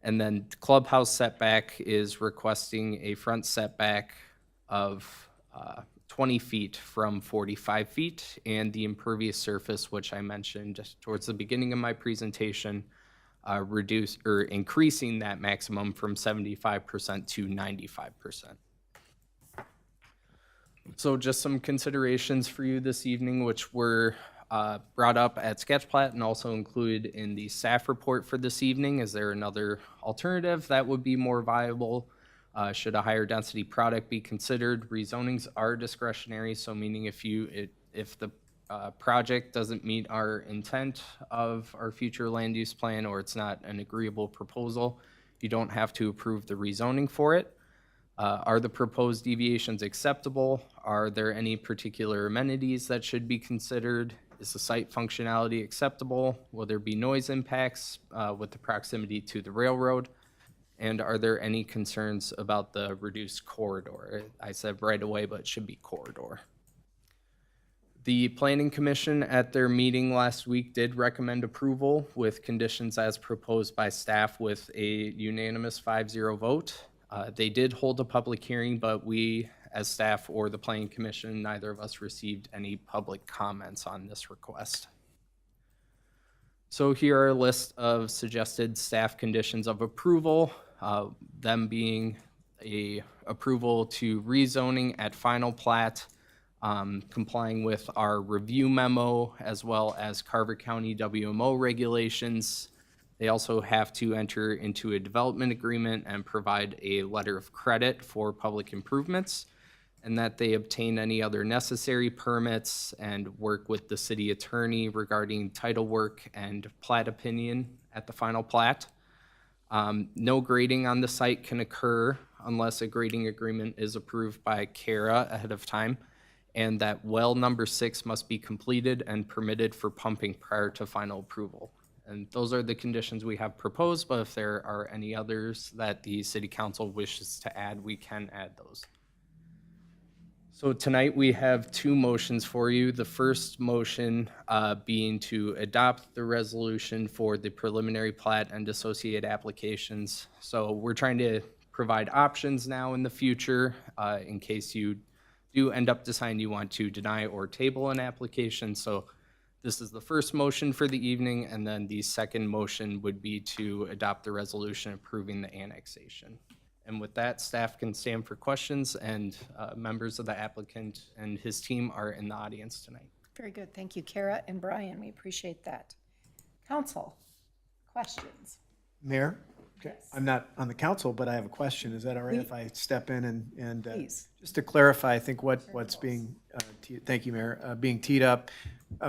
And then clubhouse setback is requesting a front setback of 20 feet from 45 feet, and the impervious surface, which I mentioned towards the beginning of my presentation, increasing that maximum from 75% to 95%. So just some considerations for you this evening, which were brought up at sketch plat and also included in the staff report for this evening. Is there another alternative that would be more viable? Should a higher density product be considered? Rezonings are discretionary, so meaning if the project doesn't meet our intent of our future land use plan, or it's not an agreeable proposal, you don't have to approve the rezoning for it. Are the proposed deviations acceptable? Are there any particular amenities that should be considered? Is the site functionality acceptable? Will there be noise impacts with the proximity to the railroad? And are there any concerns about the reduced corridor? I said right away, but it should be corridor. The Planning Commission at their meeting last week did recommend approval with conditions as proposed by staff with a unanimous 5-0 vote. They did hold a public hearing, but we, as staff or the Planning Commission, neither of us received any public comments on this request. So here are a list of suggested staff conditions of approval, them being a approval to rezoning at final plat, complying with our review memo, as well as Carver County WMO regulations. They also have to enter into a development agreement and provide a letter of credit for public improvements, and that they obtain any other necessary permits and work with the city attorney regarding title work and plat opinion at the final plat. No grading on the site can occur unless a grading agreement is approved by CARA ahead of time, and that well number 6 must be completed and permitted for pumping prior to final approval. And those are the conditions we have proposed, but if there are any others that the city council wishes to add, we can add those. So tonight we have 2 motions for you. The first motion being to adopt the resolution for the preliminary plat and associated applications. So we're trying to provide options now in the future in case you do end up deciding you want to deny or table an application. So this is the first motion for the evening, and then the second motion would be to adopt the resolution approving the annexation. And with that, staff can stand for questions, and members of the applicant and his team are in the audience tonight. Very good. Thank you, Kara and Brian. We appreciate that. Council, questions? Mayor? Okay. I'm not on the council, but I have a question. Is that all right if I step in and Please. just to clarify, I think what's being, thank you, Mayor, being teed up.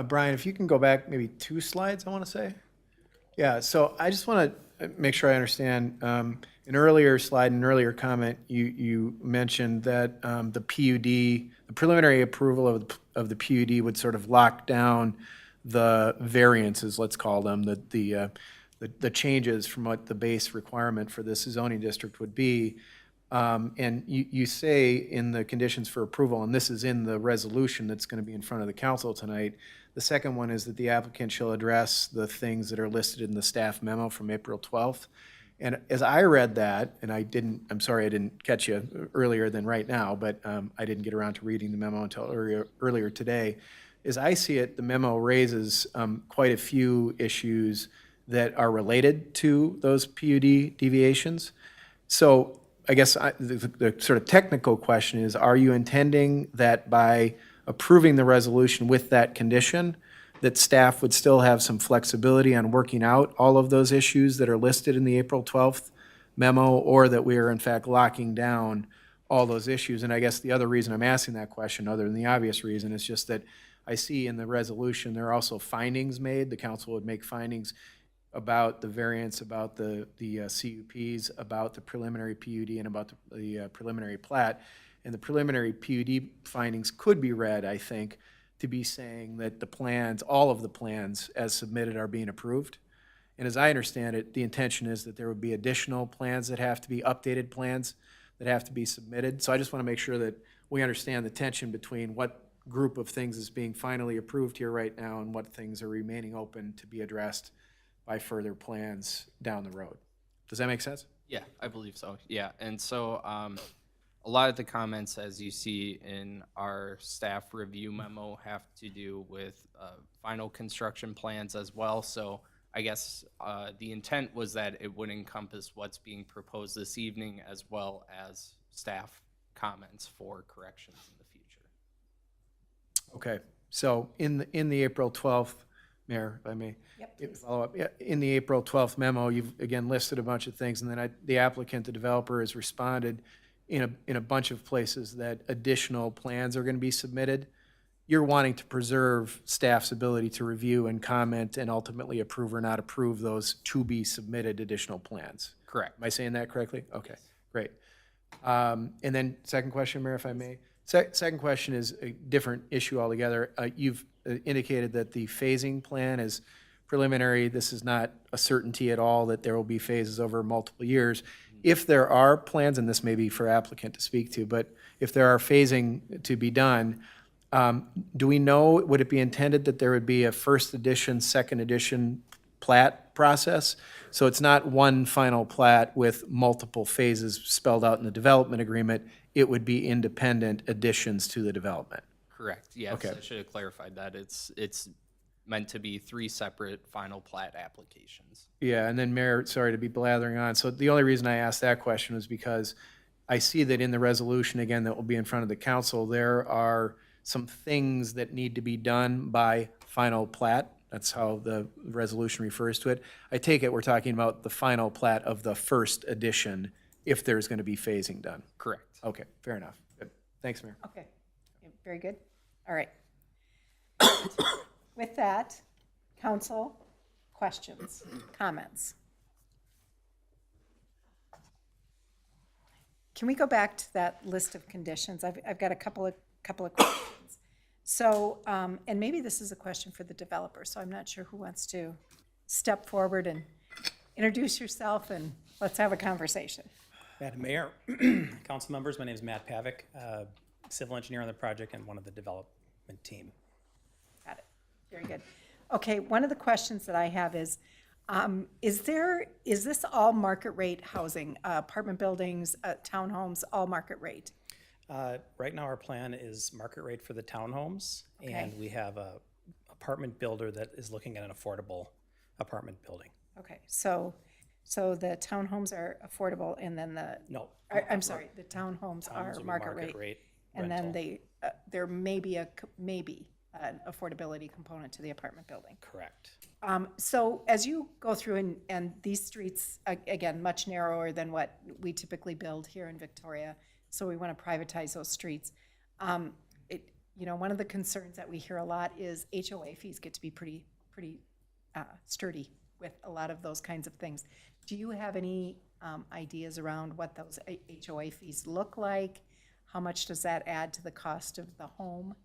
Brian, if you can go back maybe 2 slides, I want to say. Yeah, so I just want to make sure I understand. An earlier slide, an earlier comment, you mentioned that the PUD, the preliminary approval of the PUD would sort of lock down the variances, let's call them, the changes from what the base requirement for this zoning district would be. And you say in the conditions for approval, and this is in the resolution that's going to be in front of the council tonight, the second one is that the applicant shall address the things that are listed in the staff memo from April 12th. And as I read that, and I'm sorry I didn't catch you earlier than right now, but I didn't get around to reading the memo until earlier today. As I see it, the memo raises quite a few issues that are related to those PUD deviations. So I guess the sort of technical question is, are you intending that by approving the resolution with that condition, that staff would still have some flexibility on working out all of those issues that are listed in the April 12th memo, or that we are in fact locking down all those issues? And I guess the other reason I'm asking that question, other than the obvious reason, is just that I see in the resolution there are also findings made. The council would make findings about the variance, about the CUPs, about the preliminary PUD, and about the preliminary plat. And the preliminary PUD findings could be read, I think, to be saying that the plans, all of the plans as submitted, are being approved. And as I understand it, the intention is that there would be additional plans that have to be updated plans that have to be submitted. So I just want to make sure that we understand the tension between what group of things is being finally approved here right now and what things are remaining open to be addressed by further plans down the road. Does that make sense? Yeah, I believe so. Yeah, and so a lot of the comments, as you see in our staff review memo, have to do with final construction plans as well. So I guess the intent was that it would encompass what's being proposed this evening, as well as staff comments for corrections in the future. Okay, so in the April 12th, Mayor, if I may. Yep. Follow up. Yeah, in the April 12th memo, you've again listed a bunch of things, and then the applicant, the developer, has responded in a bunch of places that additional plans are going to be submitted. You're wanting to preserve staff's ability to review and comment and ultimately approve or not approve those to be submitted additional plans. Correct. Am I saying that correctly? Okay, great. And then second question, Mayor, if I may. Second question is a different issue altogether. You've indicated that the phasing plan is preliminary. This is not a certainty at all that there will be phases over multiple years. If there are plans, and this may be for applicant to speak to, but if there are phasing to be done, do we know, would it be intended that there would be a first edition, second edition plat process? So it's not one final plat with multiple phases spelled out in the development agreement. It would be independent additions to the development. Correct, yes. Okay. I should have clarified that. It's meant to be 3 separate final plat applications. Yeah, and then Mayor, sorry to be blathering on. So the only reason I asked that question was because I see that in the resolution, again, that will be in front of the council, there are some things that need to be done by final plat. That's how the resolution refers to it. I take it we're talking about the final plat of the first edition, if there's going to be phasing done. Correct. Okay, fair enough. Good. Thanks, Mayor. Okay, very good. All right. With that, council, questions, comments? Can we go back to that list of conditions? I've got a couple of questions. So, and maybe this is a question for the developer, so I'm not sure who wants to step forward and introduce yourself, and let's have a conversation. Madam Mayor, council members, my name is Matt Pavick, civil engineer on the project and one of the development team. Got it. Very good. Okay, one of the questions that I have is this all market rate housing, apartment buildings, townhomes, all market rate? Right now, our plan is market rate for the townhomes, Okay. and we have a apartment builder that is looking at an affordable apartment building. Okay, so the townhomes are affordable, and then No. I'm sorry, the townhomes are Townhomes will be market rate. And then rental. there may be an affordability component to the apartment building. Correct. So as you go through, and these streets, again, much narrower than what we typically build here in Victoria, so we want to privatize those streets. One of the concerns that we hear a lot is HOA fees get to be pretty sturdy with a lot of those kinds of things. Do you have any ideas around what those HOA fees look like? How much does that add to the cost of the home?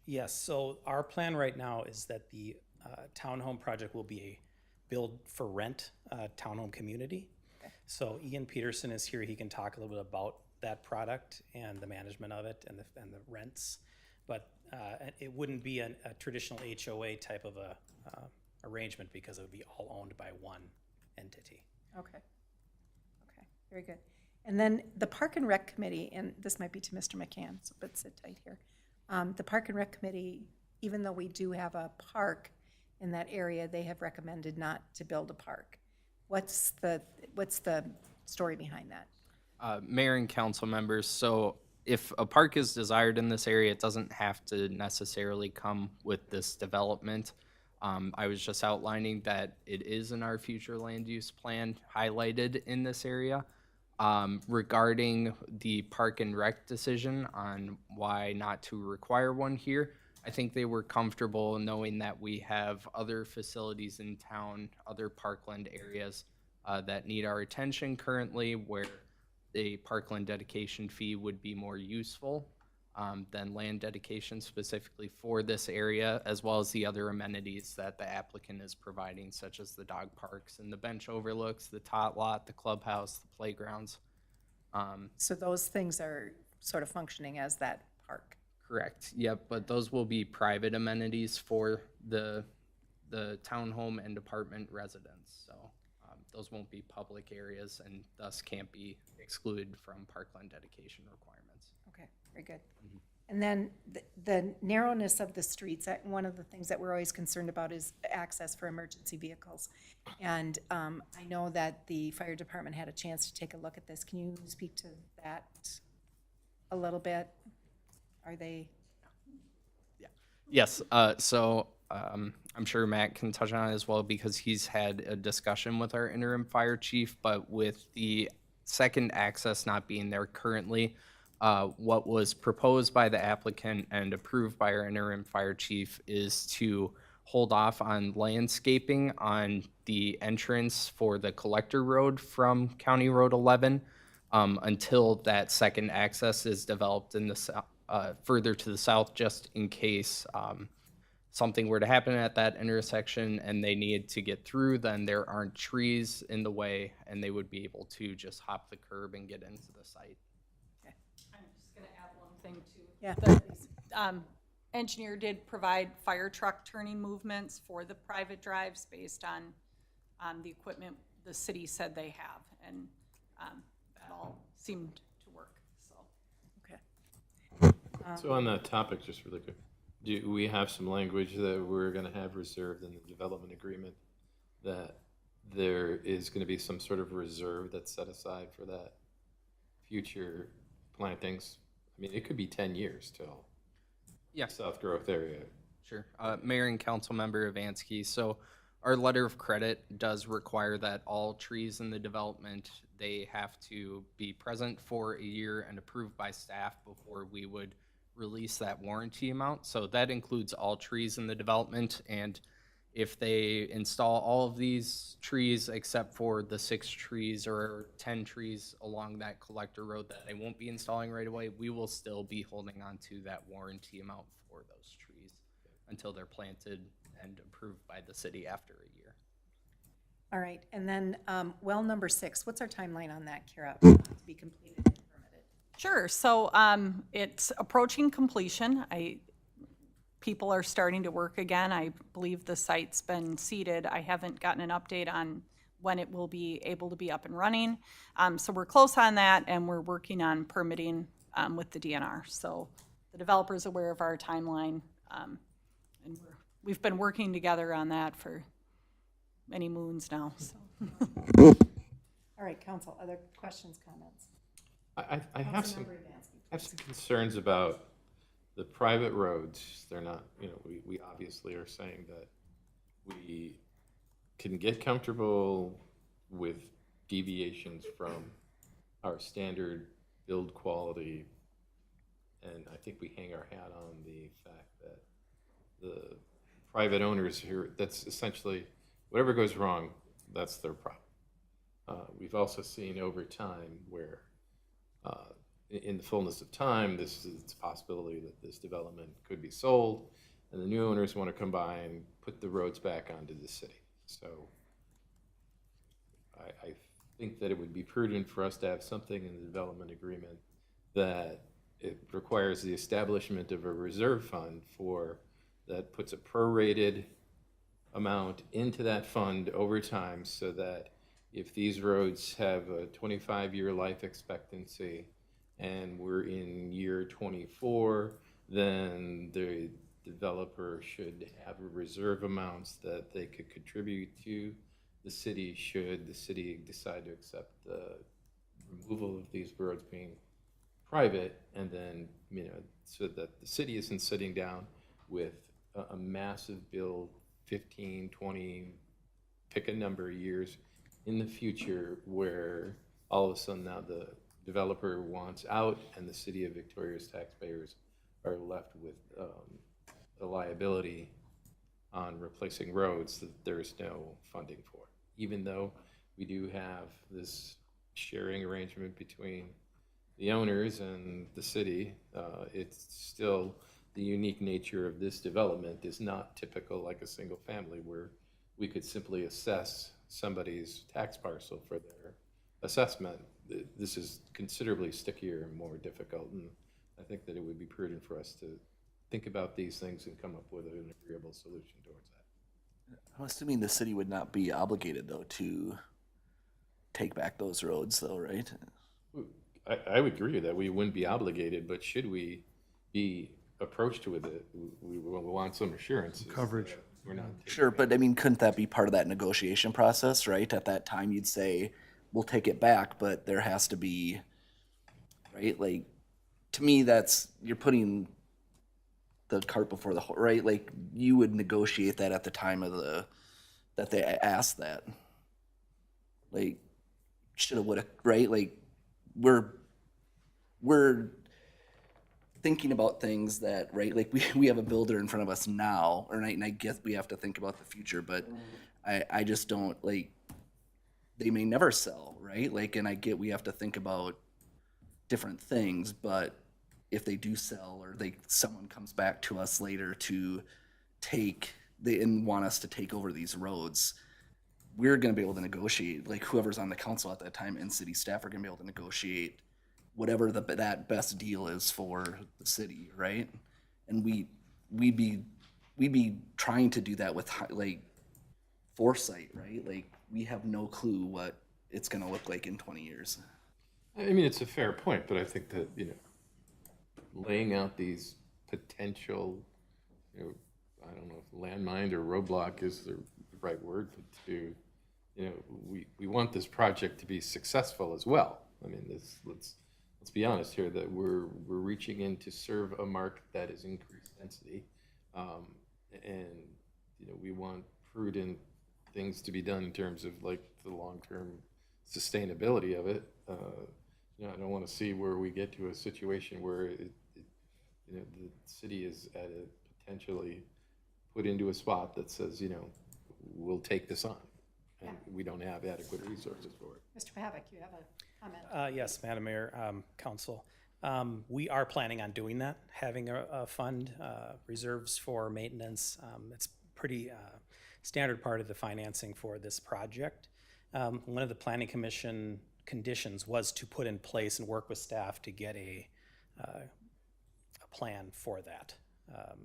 Yes, so our plan right now is that the townhome project will be a build for rent townhome community. So Ian Peterson is here. He can talk a little bit about that product and the management of it and the rents. But it wouldn't be a traditional HOA type of a arrangement because it would be all owned by one entity. Okay, very good. And then the Park and Rec Committee, and this might be to Mr. McCann, but sit tight here. The Park and Rec Committee, even though we do have a park in that area, they have recommended not to build a park. What's the story behind that? Mayor and council members, so if a park is desired in this area, it doesn't have to necessarily come with this development. I was just outlining that it is in our future land use plan highlighted in this area. Regarding the Park and Rec decision on why not to require one here, I think they were comfortable knowing that we have other facilities in town, other parkland areas that need our attention currently, where the parkland dedication fee would be more useful than land dedication specifically for this area, as well as the other amenities that the applicant is providing, such as the dog parks and the bench overlooks, the tot lot, the clubhouse, the playgrounds. So those things are sort of functioning as that park. Correct, yep, but those will be private amenities for the townhome and apartment residents, so those won't be public areas and thus can't be excluded from parkland dedication requirements. Okay, very good. And then the narrowness of the streets, one of the things that we're always concerned about is access for emergency vehicles. And I know that the fire department had a chance to take a look at this. Can you speak to that a little bit? Are they? Yes, so I'm sure Matt can touch on it as well because he's had a discussion with our interim fire chief, but with the second access not being there currently, what was proposed by the applicant and approved by our interim fire chief is to hold off on landscaping on the entrance for the collector road from County Road 11 until that second access is developed in the further to the south, just in case something were to happen at that intersection and they needed to get through, then there aren't trees in the way and they would be able to just hop the curb and get into the site. I'm just gonna add one thing too. Yeah. The engineer did provide fire truck turning movements for the private drives based on the equipment the city said they have, and that all seemed to work, so. Okay. So on that topic, just really quick, Do we have some language that we're gonna have reserved in the development agreement, that there is gonna be some sort of reserve that's set aside for that future plantings? I mean, it could be 10 years till Yes. South Growth area. Sure. Mayor and Council Member Avansky, so our letter of credit does require that all trees in the development, they have to be present for a year and approved by staff before we would release that warranty amount. So that includes all trees in the development, and if they install all of these trees except for the 6 trees or 10 trees along that collector road that they won't be installing right away, we will still be holding on to that warranty amount for those trees until they're planted and approved by the city after a year. All right, and then, well number 6, what's our timeline on that, Kara? To be completed and permitted? Sure, so it's approaching completion. People are starting to work again. I believe the site's been seeded. I haven't gotten an update on when it will be able to be up and running. So we're close on that, and we're working on permitting with the DNR. So the developer's aware of our timeline, and we've been working together on that for many moons now, so. All right, council, other questions, comments? I have some, Councilmember Avansky. I have some concerns about the private roads. They're not, you know, we obviously are saying that we can get comfortable with deviations from our standard build quality. And I think we hang our hat on the fact that the private owners here, that's essentially, whatever goes wrong, that's their problem. We've also seen over time where in the fullness of time, it's a possibility that this development could be sold, and the new owners want to come by and put the roads back onto the city. So I think that it would be prudent for us to have something in the development agreement that it requires the establishment of a reserve fund that puts a prorated amount into that fund over time, so that if these roads have a 25-year life expectancy and we're in year 24, then the developer should have reserve amounts that they could contribute to the city should the city decide to accept the removal of these roads being private, and then, you know, so that the city isn't sitting down with a massive bill, 15, 20, pick a number of years in the future, where all of a sudden now the developer wants out and the city of Victoria's taxpayers are left with a liability on replacing roads that there is no funding for. Even though we do have this sharing arrangement between the owners and the city, it's still, the unique nature of this development is not typical like a single family where we could simply assess somebody's tax parcel for their assessment. This is considerably stickier and more difficult, and I think that it would be prudent for us to think about these things and come up with an agreeable solution towards that. I'm assuming the city would not be obligated, though, to take back those roads, though, right? I would agree that we wouldn't be obligated, but should we be approached with it, we want some assurance. Coverage. We're not. Sure, but I mean, couldn't that be part of that negotiation process, right? At that time, you'd say, we'll take it back, but there has to be, right? Like, to me, that's, you're putting the cart before the horse, right? Like, you would negotiate that at the time of that they asked that. Like, shoulda, woulda, right? Like, we're thinking about things that, right, like we have a builder in front of us now, and I guess we have to think about the future, but I just don't, like, they may never sell, right? Like, and I get we have to think about different things, but if they do sell, or someone comes back to us later to and want us to take over these roads, we're gonna be able to negotiate, like whoever's on the council at that time and city staff are gonna be able to negotiate whatever that best deal is for the city, right? And we'd be trying to do that with like foresight, right? Like, we have no clue what it's gonna look like in 20 years. I mean, it's a fair point, but I think that, you know, laying out these potential you know, I don't know if landmine or roadblock is the right word, but to, you know, we want this project to be successful as well. I mean, let's be honest here, that we're reaching in to serve a market that is increased density. And, you know, we want prudent things to be done in terms of like the long-term sustainability of it. You know, I don't want to see where we get to a situation where you know, the city is at a potentially put into a spot that says, you know, we'll take this on, and we don't have adequate resources for it. Mr. Pavic, you have a comment? Yes, Madam Mayor, Council. We are planning on doing that, having a fund, reserves for maintenance. It's pretty standard part of the financing for this project. One of the Planning Commission conditions was to put in place and work with staff to get a plan for that.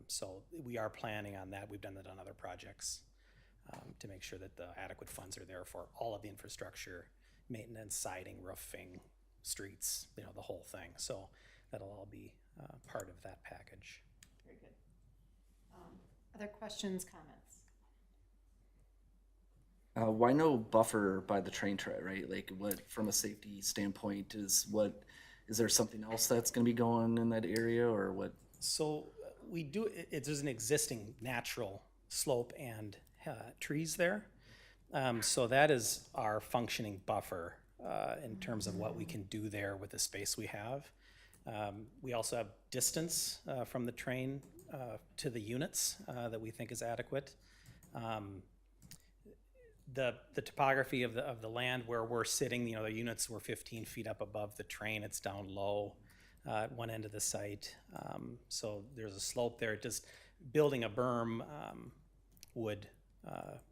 So we are planning on that. We've done that on other projects to make sure that the adequate funds are there for all of the infrastructure, maintenance, siding, roofing, streets, you know, the whole thing. So that'll all be part of that package. Very good. Other questions, comments? Why no buffer by the train track, right? Like what, from a safety standpoint, is there something else that's gonna be going in that area or what? So we do, there's an existing natural slope and trees there. So that is our functioning buffer in terms of what we can do there with the space we have. We also have distance from the train to the units that we think is adequate. The topography of the land where we're sitting, you know, the units were 15 feet up above the train. It's down low at one end of the site. So there's a slope there. Just building a berm wouldn't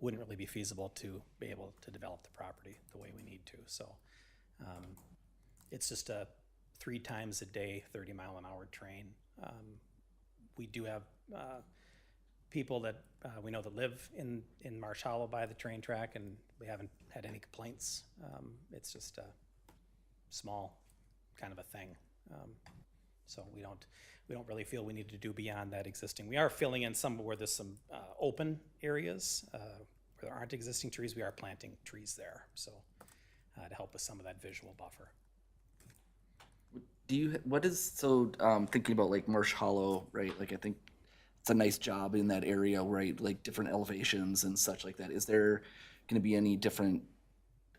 really be feasible to be able to develop the property the way we need to. So it's just a 3 times a day, 30-mile-an-hour train. We do have people that we know that live in Marsh Hollow by the train track, and we haven't had any complaints. It's just a small kind of a thing. So we don't really feel we need to do beyond that existing. We are filling in some where there's some open areas where there aren't existing trees. We are planting trees there, so to help with some of that visual buffer. Thinking about like Marsh Hollow, right? Like I think it's a nice job in that area, right? Like different elevations and such like that. Is there going to be any different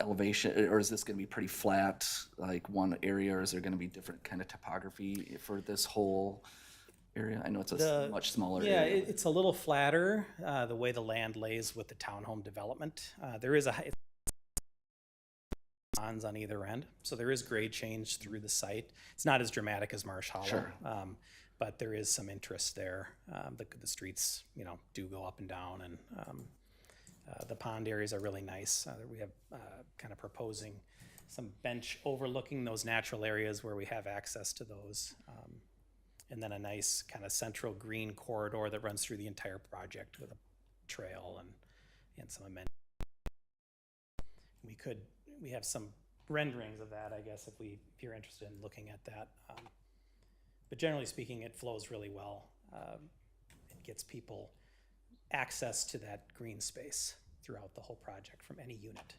elevation, or is this going to be pretty flat, like one area, or is there going to be different kind of topography for this whole area? I know it's a much smaller Yeah, area. it's a little flatter the way the land lays with the townhome development. There is ponds on either end, so there is grade change through the site. It's not as dramatic as Marsh Hollow, Sure. But there is some interest there. The streets, you know, do go up and down, and the pond areas are really nice. We have kind of proposing some bench overlooking those natural areas where we have access to those. And then a nice kind of central green corridor that runs through the entire project with a trail and some amenities. We have some renderings of that, I guess, if you're interested in looking at that. But generally speaking, it flows really well. It gets people access to that green space throughout the whole project from any unit.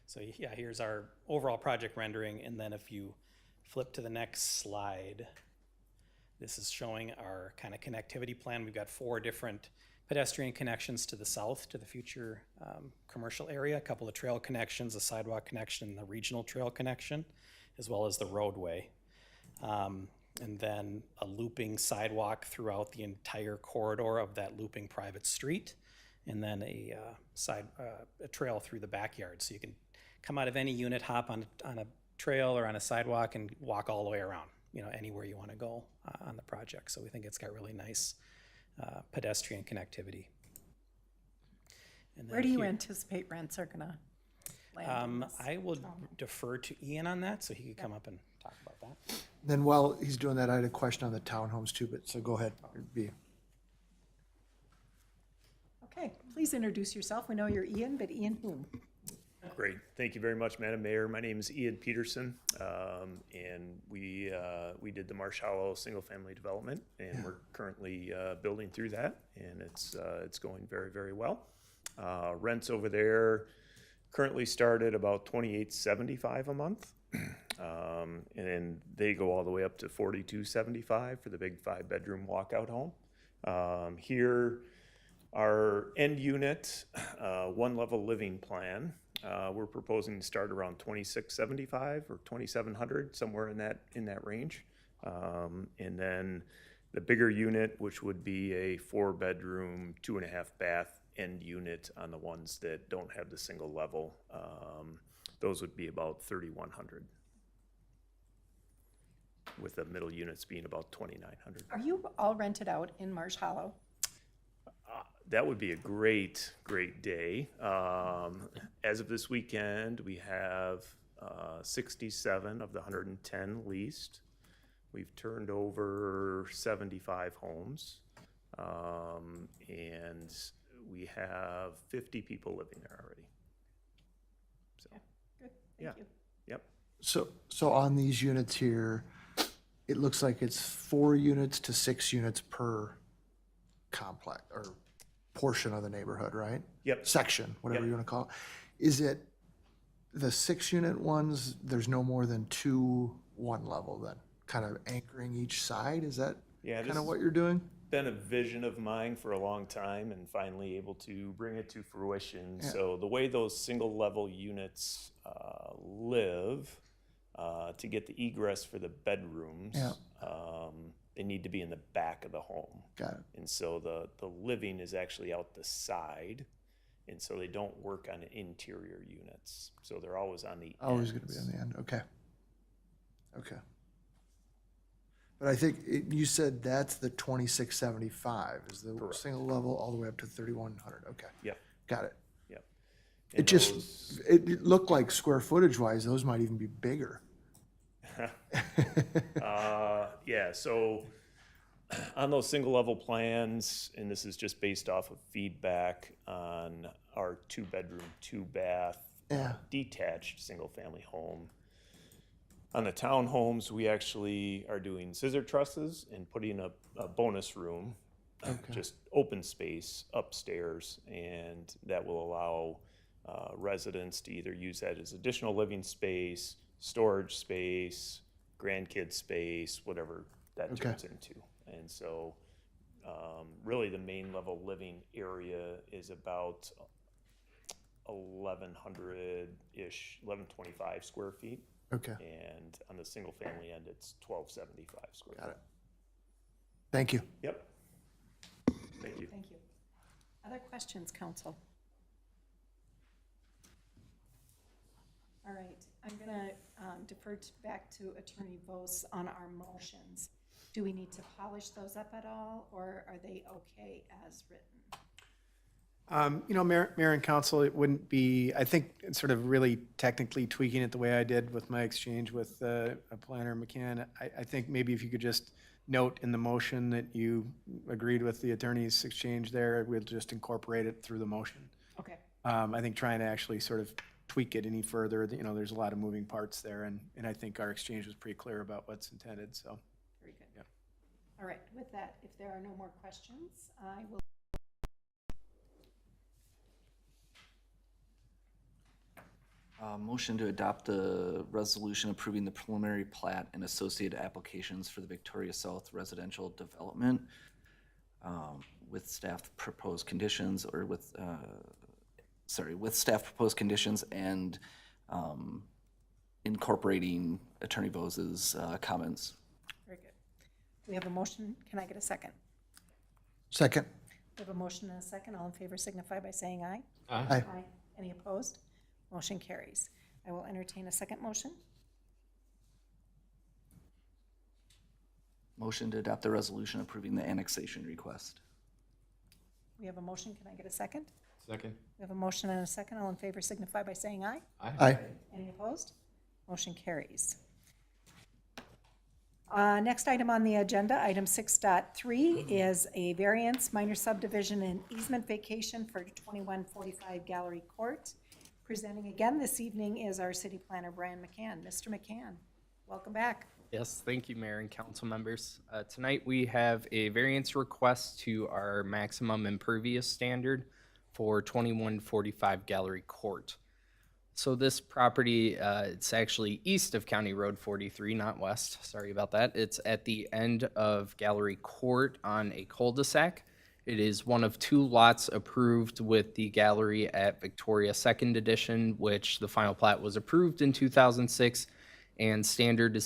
So yeah, here's our overall project rendering, and then if you flip to the next slide, this is showing our kind of connectivity plan. We've got 4 different pedestrian connections to the south, to the future commercial area, a couple of trail connections, a sidewalk connection, and the regional trail connection, as well as the roadway. And then a looping sidewalk throughout the entire corridor of that looping private street, and then a trail through the backyard. So you can come out of any unit, hop on a trail or on a sidewalk, and walk all the way around, you know, anywhere you want to go on the project. So we think it's got really nice pedestrian connectivity. And then Where do you here- anticipate rents are gonna land in this? I will defer to Ian on that, so he could come up and talk about that. Then while he's doing that, I had a question on the townhomes too, but, so go ahead. B. Okay, please introduce yourself. We know you're Ian, but Ian whom? Great. Thank you very much, Madam Mayor. My name is Ian Peterson, and we did the Marsh Hollow single-family development, and we're currently building through that, and it's going very, very well. Rents over there currently start at about $28.75 a month, and they go all the way up to $42.75 for the big 5-bedroom walkout home. Here, our end unit, one-level living plan, we're proposing to start around $26.75 or $2,700, somewhere in that range. And then the bigger unit, which would be a 4-bedroom, 2.5-bath end unit on the ones that don't have the single level, those would be about $3,100, with the middle units being about $2,900. Are you all rented out in Marsh Hollow? That would be a great, great day. As of this weekend, we have 67 of the 110 leased. We've turned over 75 homes, and we have 50 people living there already. So, Good, yeah, thank you. yep. So on these units here, it looks like it's 4 units to 6 units per complex or portion of the neighborhood, right? Yep. Section, whatever Yep. you want to call it. Is it the 6-unit ones, there's no more than 2 one level then, kind of anchoring each side? Is that Yeah, kind of what you're doing? Been a vision of mine for a long time, and finally able to bring it to fruition. Yeah. So the way those single level units live, to get the egress for the bedrooms, Yeah. they need to be in the back of the home. Got it. And so the living is actually out the side, and so they don't work on interior units. So they're always on the Always going to be on the end, okay. Okay. But I think you said that's the 2675 is the Correct. single level all the way up to 3100, okay. Yep. Got it. Yep. It And just, those- it looked like square footage wise, those might even be bigger. Yeah, so on those single level plans, and this is just based off of feedback on our 2-bedroom, 2-bath, Yeah. detached single-family home. On the townhomes, we actually are doing scissor trusses and putting a bonus room, just open space upstairs, and that will allow residents to either use that as additional living space, storage space, grandkid space, whatever that Okay. turns into. And so really the main level living area is about 1,100-ish, 1,125 square feet. Okay, And on the single family end, it's 1,275 square got feet. it. Thank you. Yep. Thank you. Thank you. Other questions, council? All right, I'm gonna defer back to Attorney Vos on our motions. Do we need to polish those up at all, or are they okay as written? You know, Mayor and Council, it wouldn't be, I think, it's sort of really technically tweaking it the way I did with my exchange with Planner McCann. I think maybe if you could just note in the motion that you agreed with the attorney's exchange there, we'll just incorporate it through the motion. Okay, I think trying to actually sort of tweak it any further, you know, there's a lot of moving parts there, and I think our exchange was pretty clear about what's intended, so. very good. Yep. All right, with that, if there are no more questions, I will. Motion to adopt the resolution approving the preliminary plat and associated applications for the Victoria South residential development with staff proposed conditions, or with staff proposed conditions and incorporating Attorney Vos's comments. Very good. We have a motion. Can I get a second? Second. We have a motion and a second. All in favor signify by saying aye. Aye. Aye. Any opposed? Motion carries. I will entertain a second motion. Motion to adopt the resolution approving the annexation request. We have a motion. Can I get a second? Second? We have a motion and a second. All in favor signify by saying aye. Aye. Any opposed? Motion carries. Next item on the agenda, item 6.3, is a variance minor subdivision and easement vacation for 2145 Gallery Court, Presenting again this evening is our city planner, Brian McCann. Mr. McCann, welcome back. Yes, thank you, Mayor and council members. Tonight, we have a variance request to our maximum impervious standard for 2145 Gallery Court. So this property, it's actually east of County Road 43, not west. Sorry about that. It's at the end of Gallery Court on a cul-de-sac. It is one of 2 lots approved with the gallery at Victoria Second Edition, which the final plat was approved in 2006, and standard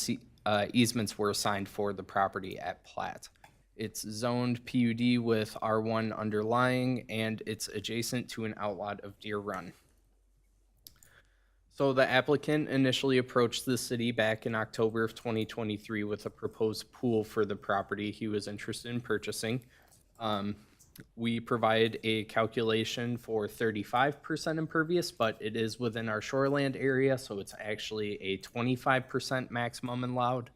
easements were assigned for the property at plat. It's zoned PUD with R1 underlying, and it's adjacent to an outlot of Deer Run. So the applicant initially approached the city back in October of 2023 with a proposed pool for the property he was interested in purchasing. We provide a calculation for 35% impervious, but it is within our shoreland area, so it's actually a 25% maximum allowed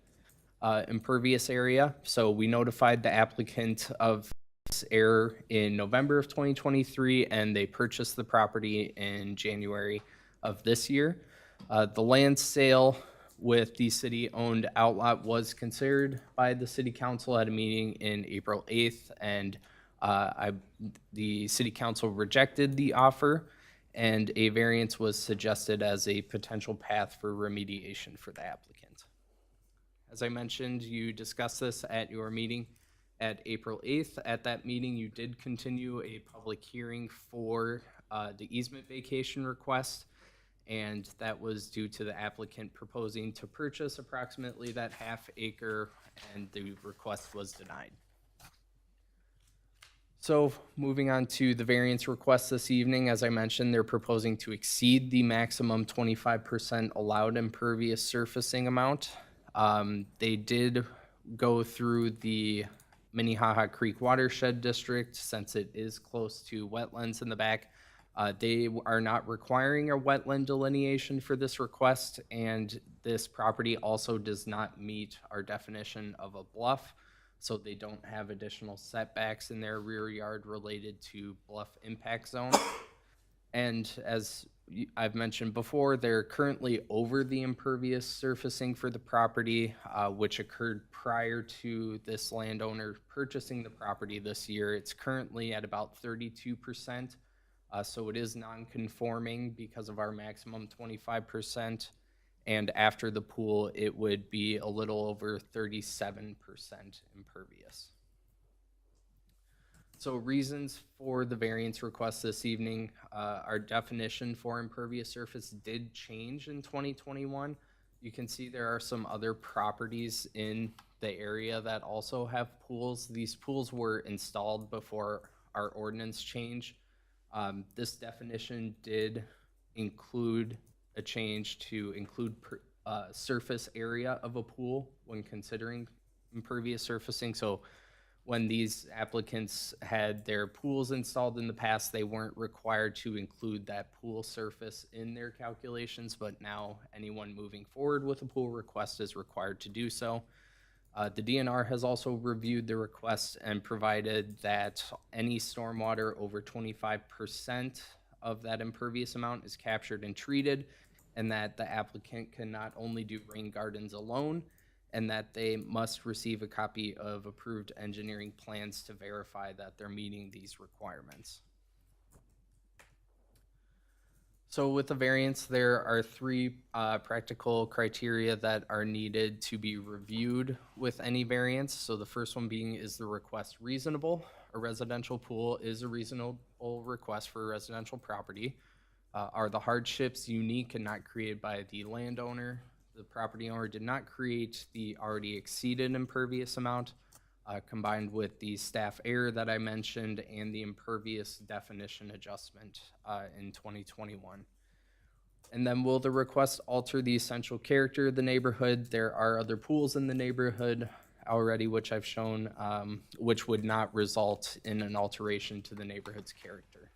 impervious area. So we notified the applicant of this error in November of 2023, and they purchased the property in January of this year. The land sale with the city-owned outlot was considered by the city council at a meeting in April 8th, and the city council rejected the offer, and a variance was suggested as a potential path for remediation for the applicant. As I mentioned, you discussed this at your meeting at April 8th. At that meeting, you did continue a public hearing for the easement vacation request, and that was due to the applicant proposing to purchase approximately that half acre, and the request was denied. So moving on to the variance request this evening, as I mentioned, they're proposing to exceed the maximum 25% allowed impervious surfacing amount. They did go through the Minnehaha Creek Watershed District since it is close to wetlands in the back. They are not requiring a wetland delineation for this request, and this property also does not meet our definition of a bluff. So they don't have additional setbacks in their rear yard related to bluff impact zone. And as I've mentioned before, they're currently over the impervious surfacing for the property, which occurred prior to this landowner purchasing the property this year. It's currently at about 32%, so it is non-conforming because of our maximum 25%. And after the pool, it would be a little over 37% impervious. So reasons for the variance request this evening, our definition for impervious surface did change in 2021. You can see there are some other properties in the area that also have pools. These pools were installed before our ordinance change. This definition did include a change to include surface area of a pool when considering impervious surfacing. So when these applicants had their pools installed in the past, they weren't required to include that pool surface in their calculations, but now anyone moving forward with a pool request is required to do so. The DNR has also reviewed the request and provided that any stormwater over 25% of that impervious amount is captured and treated, and that the applicant can not only do rain gardens alone, and that they must receive a copy of approved engineering plans to verify that they're meeting these requirements. So with the variance, there are 3 practical criteria that are needed to be reviewed with any variance. So the first one being, is the request reasonable? A residential pool is a reasonable request for a residential property. Are the hardships unique and not created by the landowner? The property owner did not create the already exceeded impervious amount, combined with the staff error that I mentioned and the impervious definition adjustment in 2021. And then, will the request alter the essential character of the neighborhood? There are other pools in the neighborhood already, which I've shown, which would not result in an alteration to the neighborhood's character.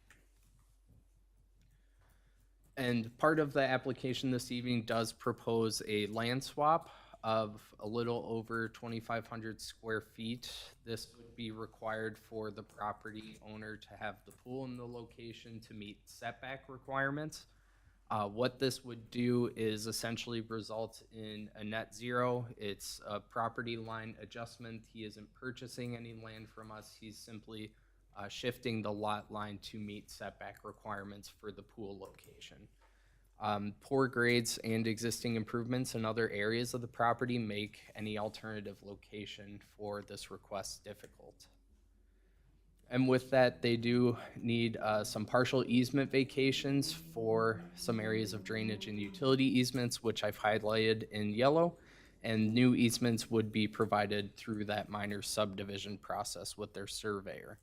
And part of the application this evening does propose a land swap of a little over 2,500 square feet. This would be required for the property owner to have the pool in the location to meet setback requirements. What this would do is essentially result in a net zero. It's a property line adjustment. He isn't purchasing any land from us. He's simply shifting the lot line to meet setback requirements for the pool location. Poor grades and existing improvements in other areas of the property make any alternative location for this request difficult. And with that, they do need some partial easement vacations for some areas of drainage and utility easements, which I've highlighted in yellow, and new easements would be provided through that minor subdivision process with their surveyor.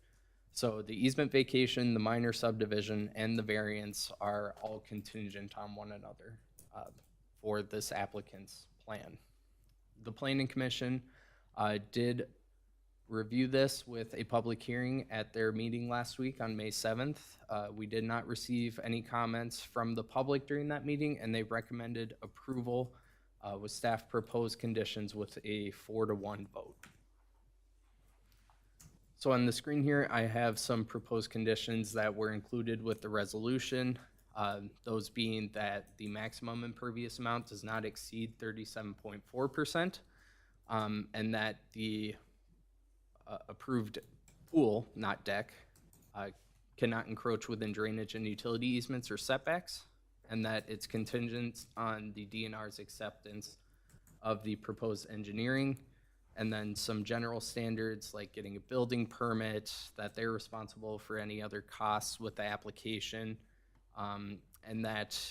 So the easement vacation, the minor subdivision, and the variance are all contingent on one another for this applicant's plan. The Planning Commission did review this with a public hearing at their meeting last week on May 7th. We did not receive any comments from the public during that meeting, and they recommended approval with staff proposed conditions with a 4-to-1 vote. So on the screen here, I have some proposed conditions that were included with the resolution. Those being that the maximum impervious amount does not exceed 37.4%, and that the approved pool, not deck, cannot encroach within drainage and utility easements or setbacks, and that it's contingent on the DNR's acceptance of the proposed engineering, and then some general standards like getting a building permit, that they're responsible for any other costs with the application, and that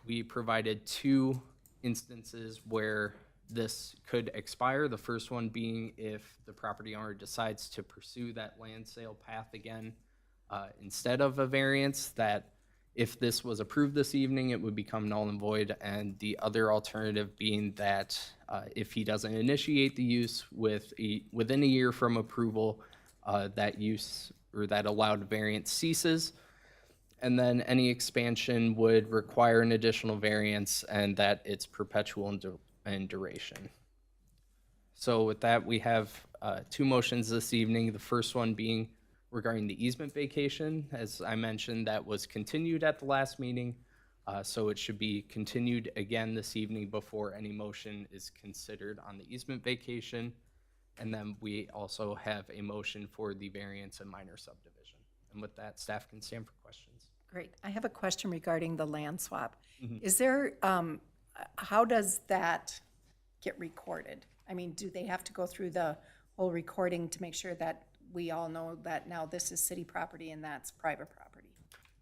we provided 2 instances where this could expire. The first one being if the property owner decides to pursue that land sale path again instead of a variance, that if this was approved this evening, it would become null and void. And the other alternative being that if he doesn't initiate the use within a year from approval, that use or that allowed variance ceases. And then any expansion would require an additional variance, and that it's perpetual and duration. So with that, we have 2 motions this evening. The first one being regarding the easement vacation. As I mentioned, that was continued at the last meeting, so it should be continued again this evening before any motion is considered on the easement vacation. And then we also have a motion for the variance and minor subdivision. And with that, staff can stand for questions. Great. I have a question regarding the land swap. Is there, how does that get recorded? I mean, do they have to go through the whole recording to make sure that we all know that now this is city property and that's private property?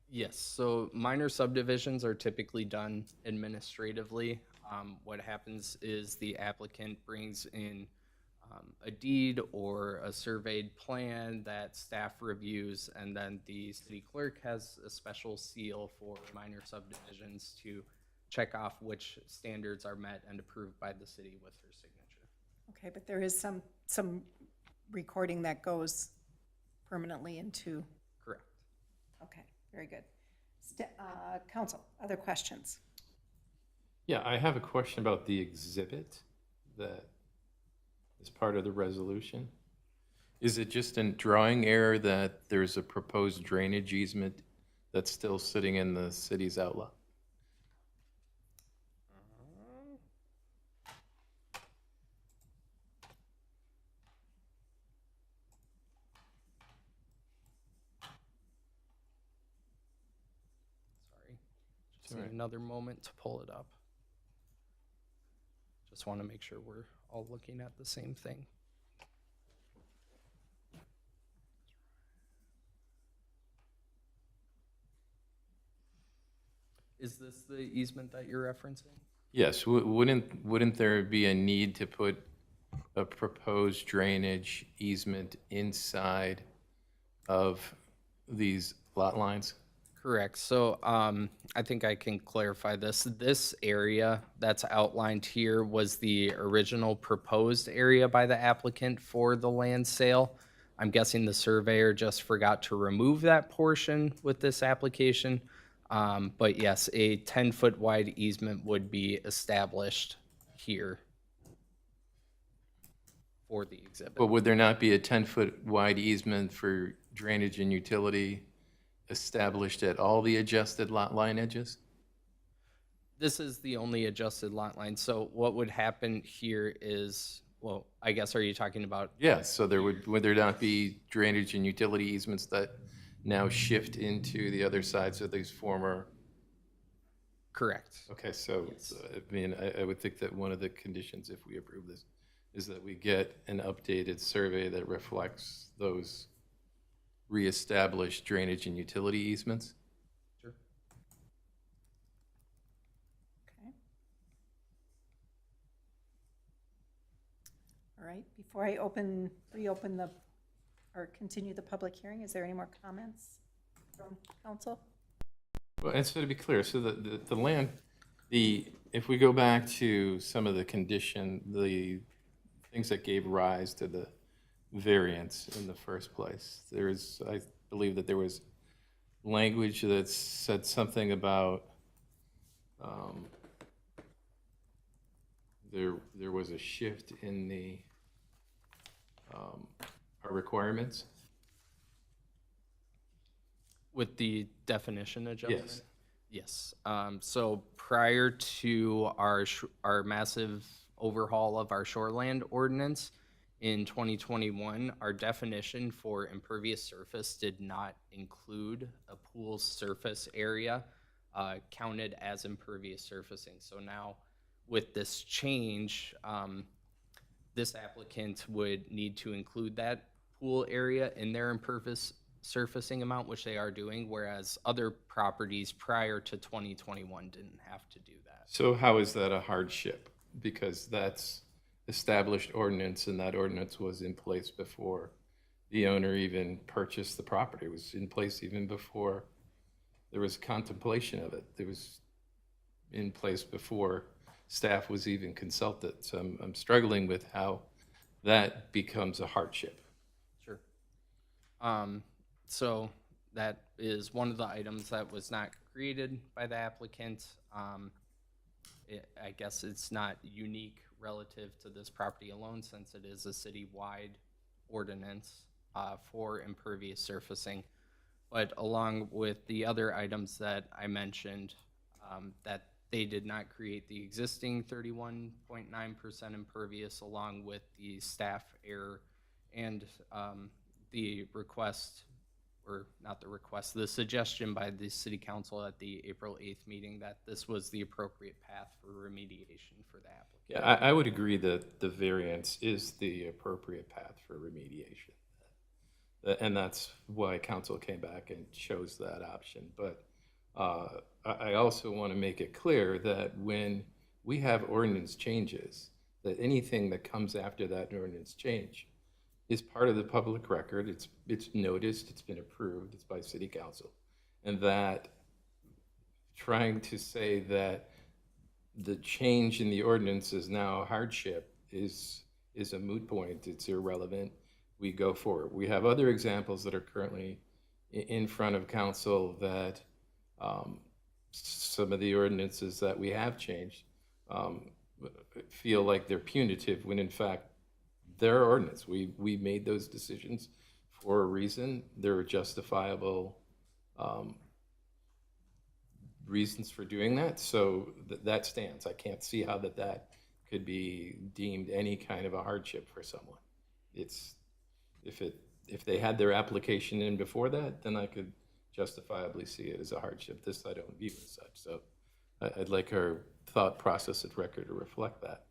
Yes, so minor subdivisions are typically done administratively. What happens is the applicant brings in a deed or a surveyed plan that staff reviews, and then the city clerk has a special seal for minor subdivisions to check off which standards are met and approved by the city with her signature. Okay, but there is some recording that goes permanently into, Correct. okay, very good. Council, other questions? Yeah, I have a question about the exhibit that is part of the resolution. Is it just a drawing error that there's a proposed drainage easement that's still sitting in the city's outlet? Sorry, just need another moment to pull it up. Just want to make sure we're all looking at the same thing. Is this the easement that you're referencing? Yes, wouldn't there be a need to put a proposed drainage easement inside of these lot lines? Correct. So I think I can clarify this. This area that's outlined here was the original proposed area by the applicant for the land sale. I'm guessing the surveyor just forgot to remove that portion with this application. But yes, a 10-foot wide easement would be established here for the exhibit. But would there not be a 10-foot wide easement for drainage and utility established at all the adjusted lot line edges? This is the only adjusted lot line. So what would happen here is, well, I guess, are you talking about? Yeah, so would there not be drainage and utility easements that now shift into the other sides of these former? Correct. Okay, so, I mean, I would think that one of the conditions, if we approve this, is that we get an updated survey that reflects those reestablished drainage and utility easements. Sure. Okay. All right, before I reopen or continue the public hearing, is there any more comments from council? Well, and so to be clear, so the land, if we go back to some of the the things that gave rise to the variance in the first place, I believe that there was language that said something about, there was a shift in our requirements. With the definition adjustment? Yes. Yes. So prior to our massive overhaul of our shoreland ordinance in 2021, our definition for impervious surface did not include a pool's surface area counted as impervious surfacing. So now with this change, this applicant would need to include that pool area in their impervious surfacing amount, which they are doing, whereas other properties prior to 2021 didn't have to do that. So how is that a hardship? Because that's established ordinance, and that ordinance was in place before the owner even purchased the property. It was in place even before there was contemplation of it. It was in place before staff was even consulted. So I'm struggling with how that becomes a hardship. Sure. So that is one of the items that was not created by the applicant. I guess it's not unique relative to this property alone, since it is a citywide ordinance for impervious surfacing. But along with the other items that I mentioned, that they did not create the existing 31.9% impervious, along with the staff error and the request, or not the request, the suggestion by the city council at the April 8th meeting that this was the appropriate path for remediation for the applicant. Yeah, I would agree that the variance is the appropriate path for remediation. And that's why council came back and chose that option. But I also want to make it clear that when we have ordinance changes, that anything that comes after that ordinance change is part of the public record. It's noticed, it's been approved, it's by city council. And that trying to say that the change in the ordinance is now a hardship is a moot point. It's irrelevant. We go forward. We have other examples that are currently in front of council that some of the ordinances that we have changed feel like they're punitive, when in fact they're ordinance. We made those decisions for a reason. There are justifiable reasons for doing that, so that stands. I can't see how that could be deemed any kind of a hardship for someone. It's if they had their application in before that, then I could justifiably see it as a hardship. This I don't view as such. So I'd like our thought process at record to reflect that.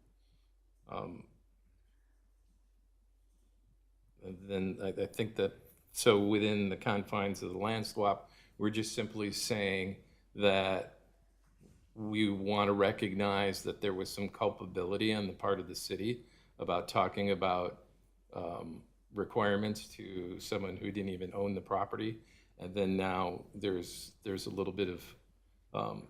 And then I think that, so within the confines of the land swap, we're just simply saying that we want to recognize that there was some culpability on the part of the city about talking about requirements to someone who didn't even own the property. And then now there's a little bit of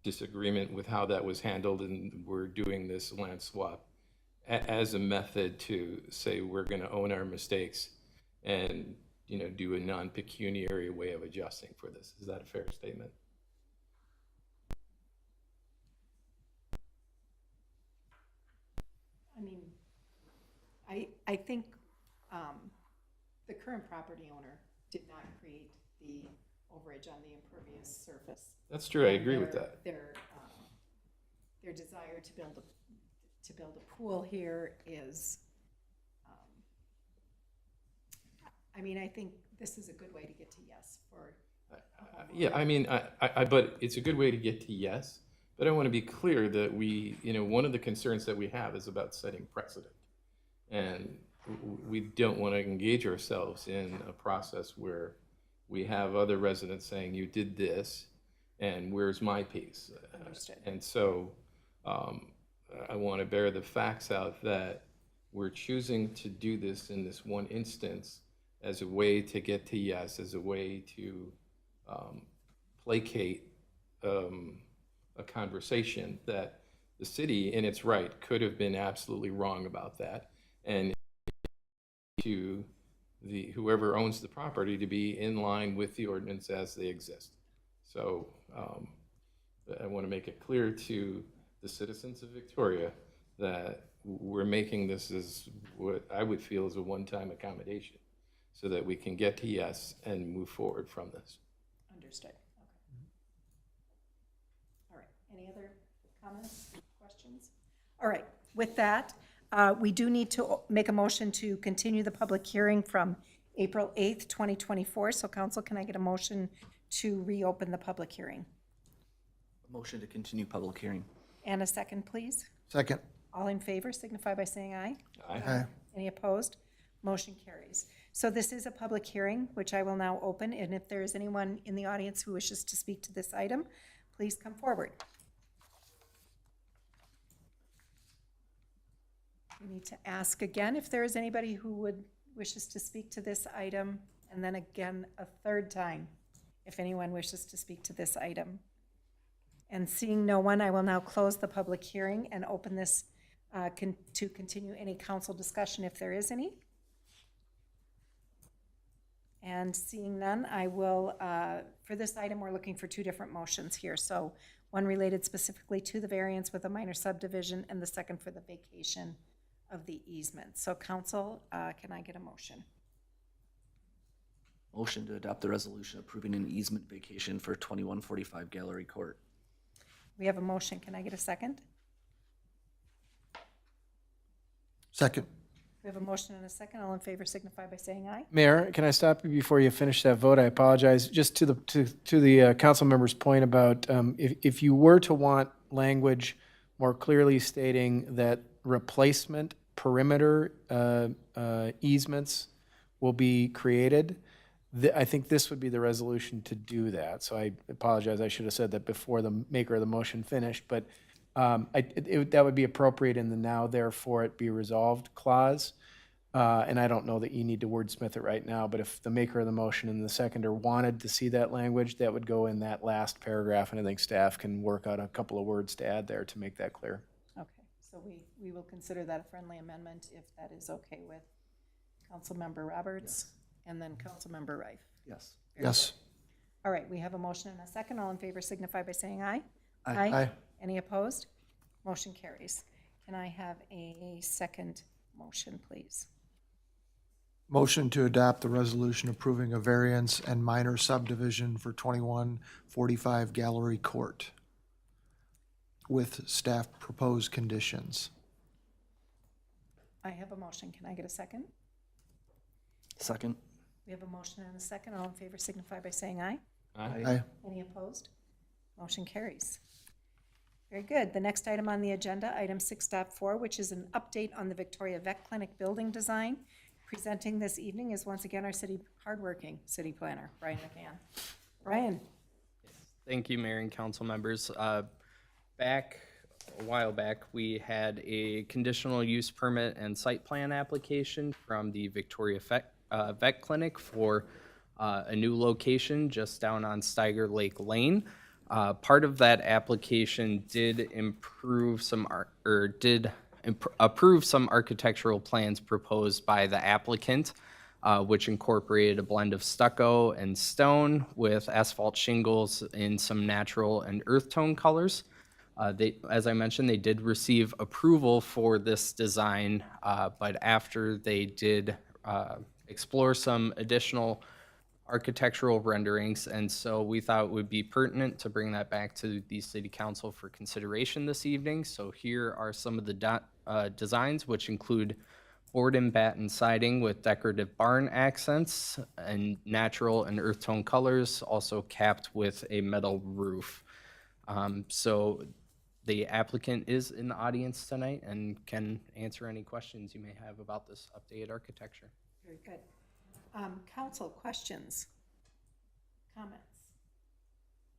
disagreement with how that was handled, and we're doing this land swap as a method to say we're going to own our mistakes and, do a non-pecuniary way of adjusting for this. Is that a fair statement? I mean, I think the current property owner did not create the overage on the impervious surface. That's true. I agree with that. Their your desire to build a pool here is, I mean, I think this is a good way to get to yes for. Yeah, I mean, but it's a good way to get to yes, but I want to be clear that one of the concerns that we have is about setting precedent. And we don't want to engage ourselves in a process where we have other residents saying, you did this, and where's my piece? Understood. And so I want to bear the facts out that we're choosing to do this in this one instance as a way to get to yes, as a way to placate a conversation that the city, in its right, could have been absolutely wrong about that, and to whoever owns the property to be in line with the ordinance as they exist. So I want to make it clear to the citizens of Victoria that we're making this as what I would feel is a one-time accommodation so that we can get to yes and move forward from this. Understood. Okay. All right. Any other comments, questions? All right. With that, we do need to make a motion to continue the public hearing from April 8th, 2024. So council, can I get a motion to reopen the public hearing? Motion to continue public hearing. And a second, please. Second. All in favor signify by saying aye. Aye. Any opposed? Motion carries. So this is a public hearing, which I will now open, and if there is anyone in the audience who wishes to speak to this item, please come forward. We need to ask again if there is anybody who wishes to speak to this item, and then again a third time if anyone wishes to speak to this item. And seeing no one, I will now close the public hearing and open this to continue any council discussion if there is any. And seeing none, I will, for this item, we're looking for two different motions here. So one related specifically to the variance with a minor subdivision, and the second for the vacation of the easement. So council, can I get a motion? Motion to adopt the resolution approving an easement vacation for 2145 Gallery Court. We have a motion. Can I get a second? Second. We have a motion and a second. All in favor signify by saying aye. Mayor, can I stop you before you finish that vote? I apologize. Just to the council member's point about if you were to want language more clearly stating that replacement perimeter easements will be created, I think this would be the resolution to do that. So I apologize. I should have said that before the maker of the motion finished, but that would be appropriate in the now therefore it be resolved clause. And I don't know that you need to wordsmith it right now, but if the maker of the motion and the seconder wanted to see that language, that would go in that last paragraph, and I think staff can work out a couple of words to add there to make that clear. Okay, so we will consider that a friendly amendment if that is okay with Councilmember Roberts and then Councilmember Reif. Yes. Yes. All right, we have a motion and a second. All in favor signify by saying aye. Aye. Any opposed? Motion carries. Can I have a second motion, please? Motion to adopt the resolution approving a variance and minor subdivision for 2145 Gallery Court with staff proposed conditions. I have a motion. Can I get a second? Second. We have a motion and a second. All in favor signify by saying aye. Aye. Any opposed? Motion carries. Very good. The next item on the agenda, item 6.4, which is an update on the Victoria Vet Clinic building design. Presenting this evening is once again our hardworking city planner, Brian McCann. Brian. Thank you, Mayor and council members. A while back, we had a conditional use permit and site plan application from the Victoria Vet Clinic for a new location just down on Steiger Lake Lane. Part of that application did approve some architectural plans proposed by the applicant, which incorporated a blend of stucco and stone with asphalt shingles in some natural and earth tone colors. As I mentioned, they did receive approval for this design, but after they did explore some additional architectural renderings, and so we thought it would be pertinent to bring that back to the city council for consideration this evening. So here are some of the designs, which include board and batten siding with decorative barn accents and natural and earth tone colors, also capped with a metal roof. So the applicant is in the audience tonight and can answer any questions you may have about this updated architecture. Very good. Council, questions, comments?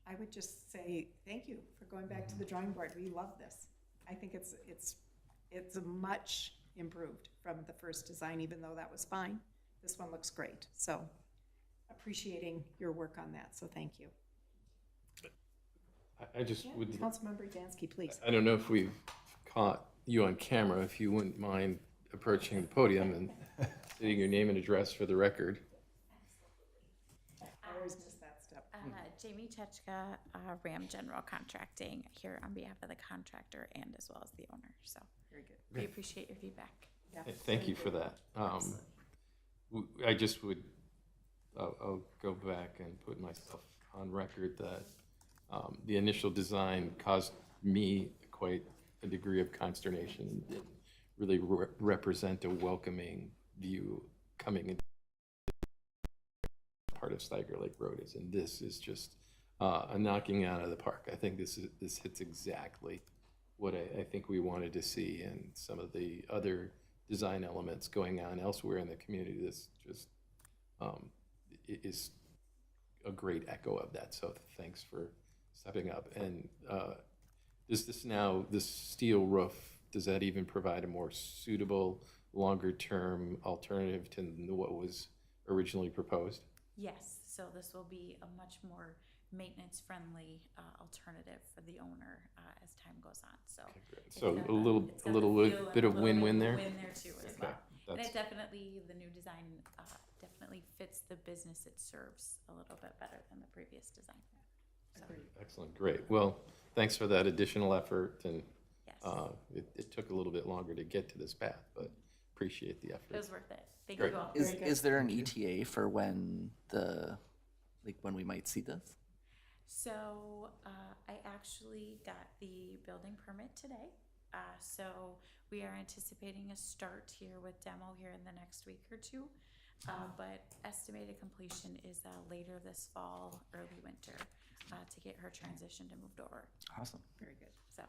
I would just say thank you for going back to the drawing board. We love this. I think it's much improved from the first design, even though that was fine. This one looks great. So appreciating your work on that. So thank you. I just would, Councilmember Dansky, please. I don't know if we've caught you on camera, if you wouldn't mind approaching the podium and stating your name and address for the record. I always miss that step. Jamie Chechka, Ram General Contracting, here on behalf of the contractor and as well as the owner. So Very good. we appreciate your feedback. Yeah. Thank you for that. I just would, I'll go back and put myself on record that the initial design caused me quite a degree of consternation and didn't really represent a welcoming view coming into part of Steiger Lake Road is, and this is just a knocking out of the park. I think this hits exactly what I think we wanted to see, and some of the other design elements going on elsewhere in the community. This just is a great echo of that. So thanks for stepping up. And this steel roof, does that even provide a more suitable, longer-term alternative to what was originally proposed? Yes, so this will be a much more maintenance-friendly alternative for the owner as time goes on. So, So it's a little bit of win-win there? Win there too as well. And That's- it definitely, the new design definitely fits the business it serves a little bit better than the previous design. So, Excellent, great. Well, thanks for that additional effort, and yes, it took a little bit longer to get to this path, but appreciate the effort. it was worth it. Thank Great. you all. Is there an ETA for when when we might see this? So I actually got the building permit today. So we are anticipating a start here with demo here in the next week or two. But estimated completion is later this fall, early winter, to get her transitioned and moved over. Awesome. Very good. So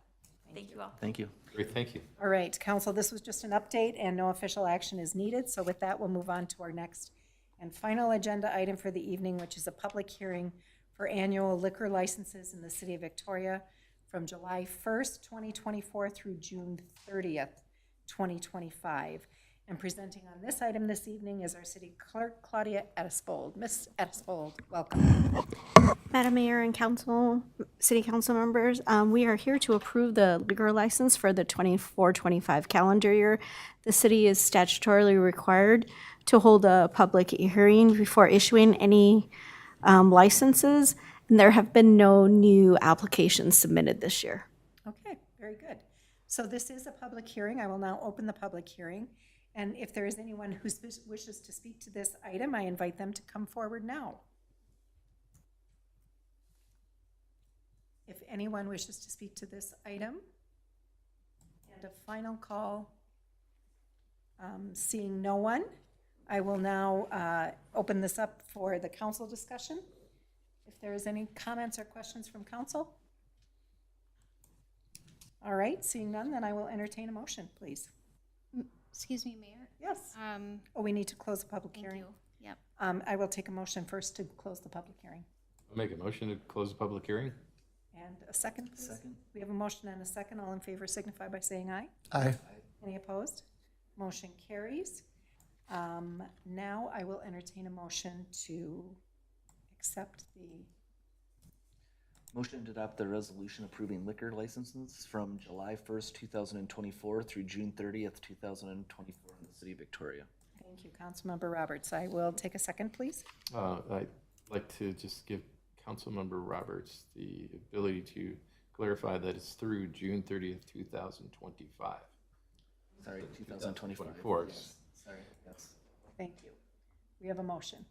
thank you all. Thank you. Great, thank you. All right, council, this was just an update and no official action is needed. So with that, we'll move on to our next and final agenda item for the evening, which is a public hearing for annual liquor licenses in the city of Victoria from July 1st, 2024 through June 30th, 2025. And presenting on this item this evening is our city clerk, Claudia Eddisfold. Ms. Eddisfold, welcome. Madam Mayor and council, city council members, we are here to approve the liquor license for the 24-25 calendar year. The city is statutorily required to hold a public hearing before issuing any licenses, and there have been no new applications submitted this year. Okay, very good. So this is a public hearing. I will now open the public hearing. And if there is anyone who wishes to speak to this item, I invite them to come forward now. If anyone wishes to speak to this item, and a final call, seeing no one, I will now open this up for the council discussion. If there is any comments or questions from council? All right, seeing none, then I will entertain a motion, please. Excuse me, Mayor? Yes. Oh, we need to close the public Thank hearing. you. Yep. I will take a motion first to close the public hearing. I'll make a motion to close the public hearing. And a second, please. Second. We have a motion and a second. All in favor signify by saying aye. Aye. Any opposed? Motion carries. Now I will entertain a motion to accept the, Motion to adopt the resolution approving liquor licenses from July 1st, 2024 through June 30th, 2024 in the city of Victoria. thank you, Councilmember Roberts. I will take a second, please. I'd like to just give Councilmember Roberts the ability to clarify that it's through June 30th, 2025. Sorry, 2024. 24. Yes. Sorry, yes. Thank you. We have a motion.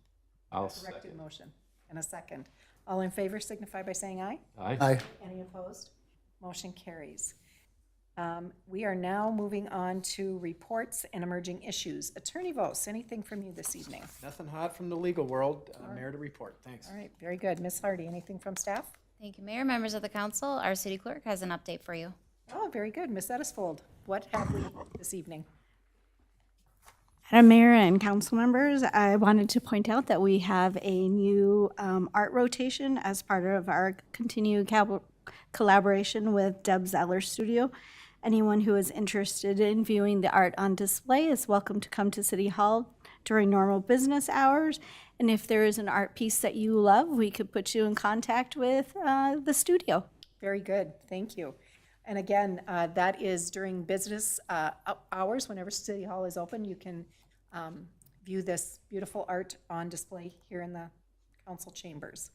I'll corrected second. motion. And a second. All in favor signify by saying aye. Aye. Aye. Any opposed? Motion carries. We are now moving on to reports and emerging issues. Attorney Vos, anything from you this evening? Nothing hot from the legal world. Mayor to report. Thanks. All right, very good. Ms. Hardy, anything from staff? Thank you, Mayor. Members of the council, our city clerk has an update for you. Oh, very good. Ms. Edisfold, what have we this evening? Madam Mayor and council members, I wanted to point out that we have a new art rotation as part of our continued collaboration with Deb Zeller Studio. Anyone who is interested in viewing the art on display is welcome to come to City Hall during normal business hours. And if there is an art piece that you love, we could put you in contact with the studio. Very good, thank you. And again, that is during business hours, whenever City Hall is open, you can view this beautiful art on display here in the council chambers.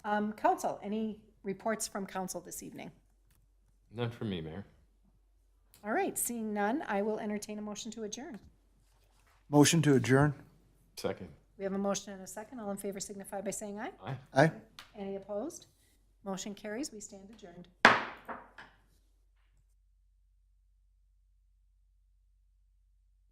Council, any reports from council this evening? None from me, Mayor. All right, seeing none, I will entertain a motion to adjourn. Motion to adjourn? Second. We have a motion and a second. All in favor signify by saying aye. Aye. Aye. Any opposed? Motion carries. We stand adjourned.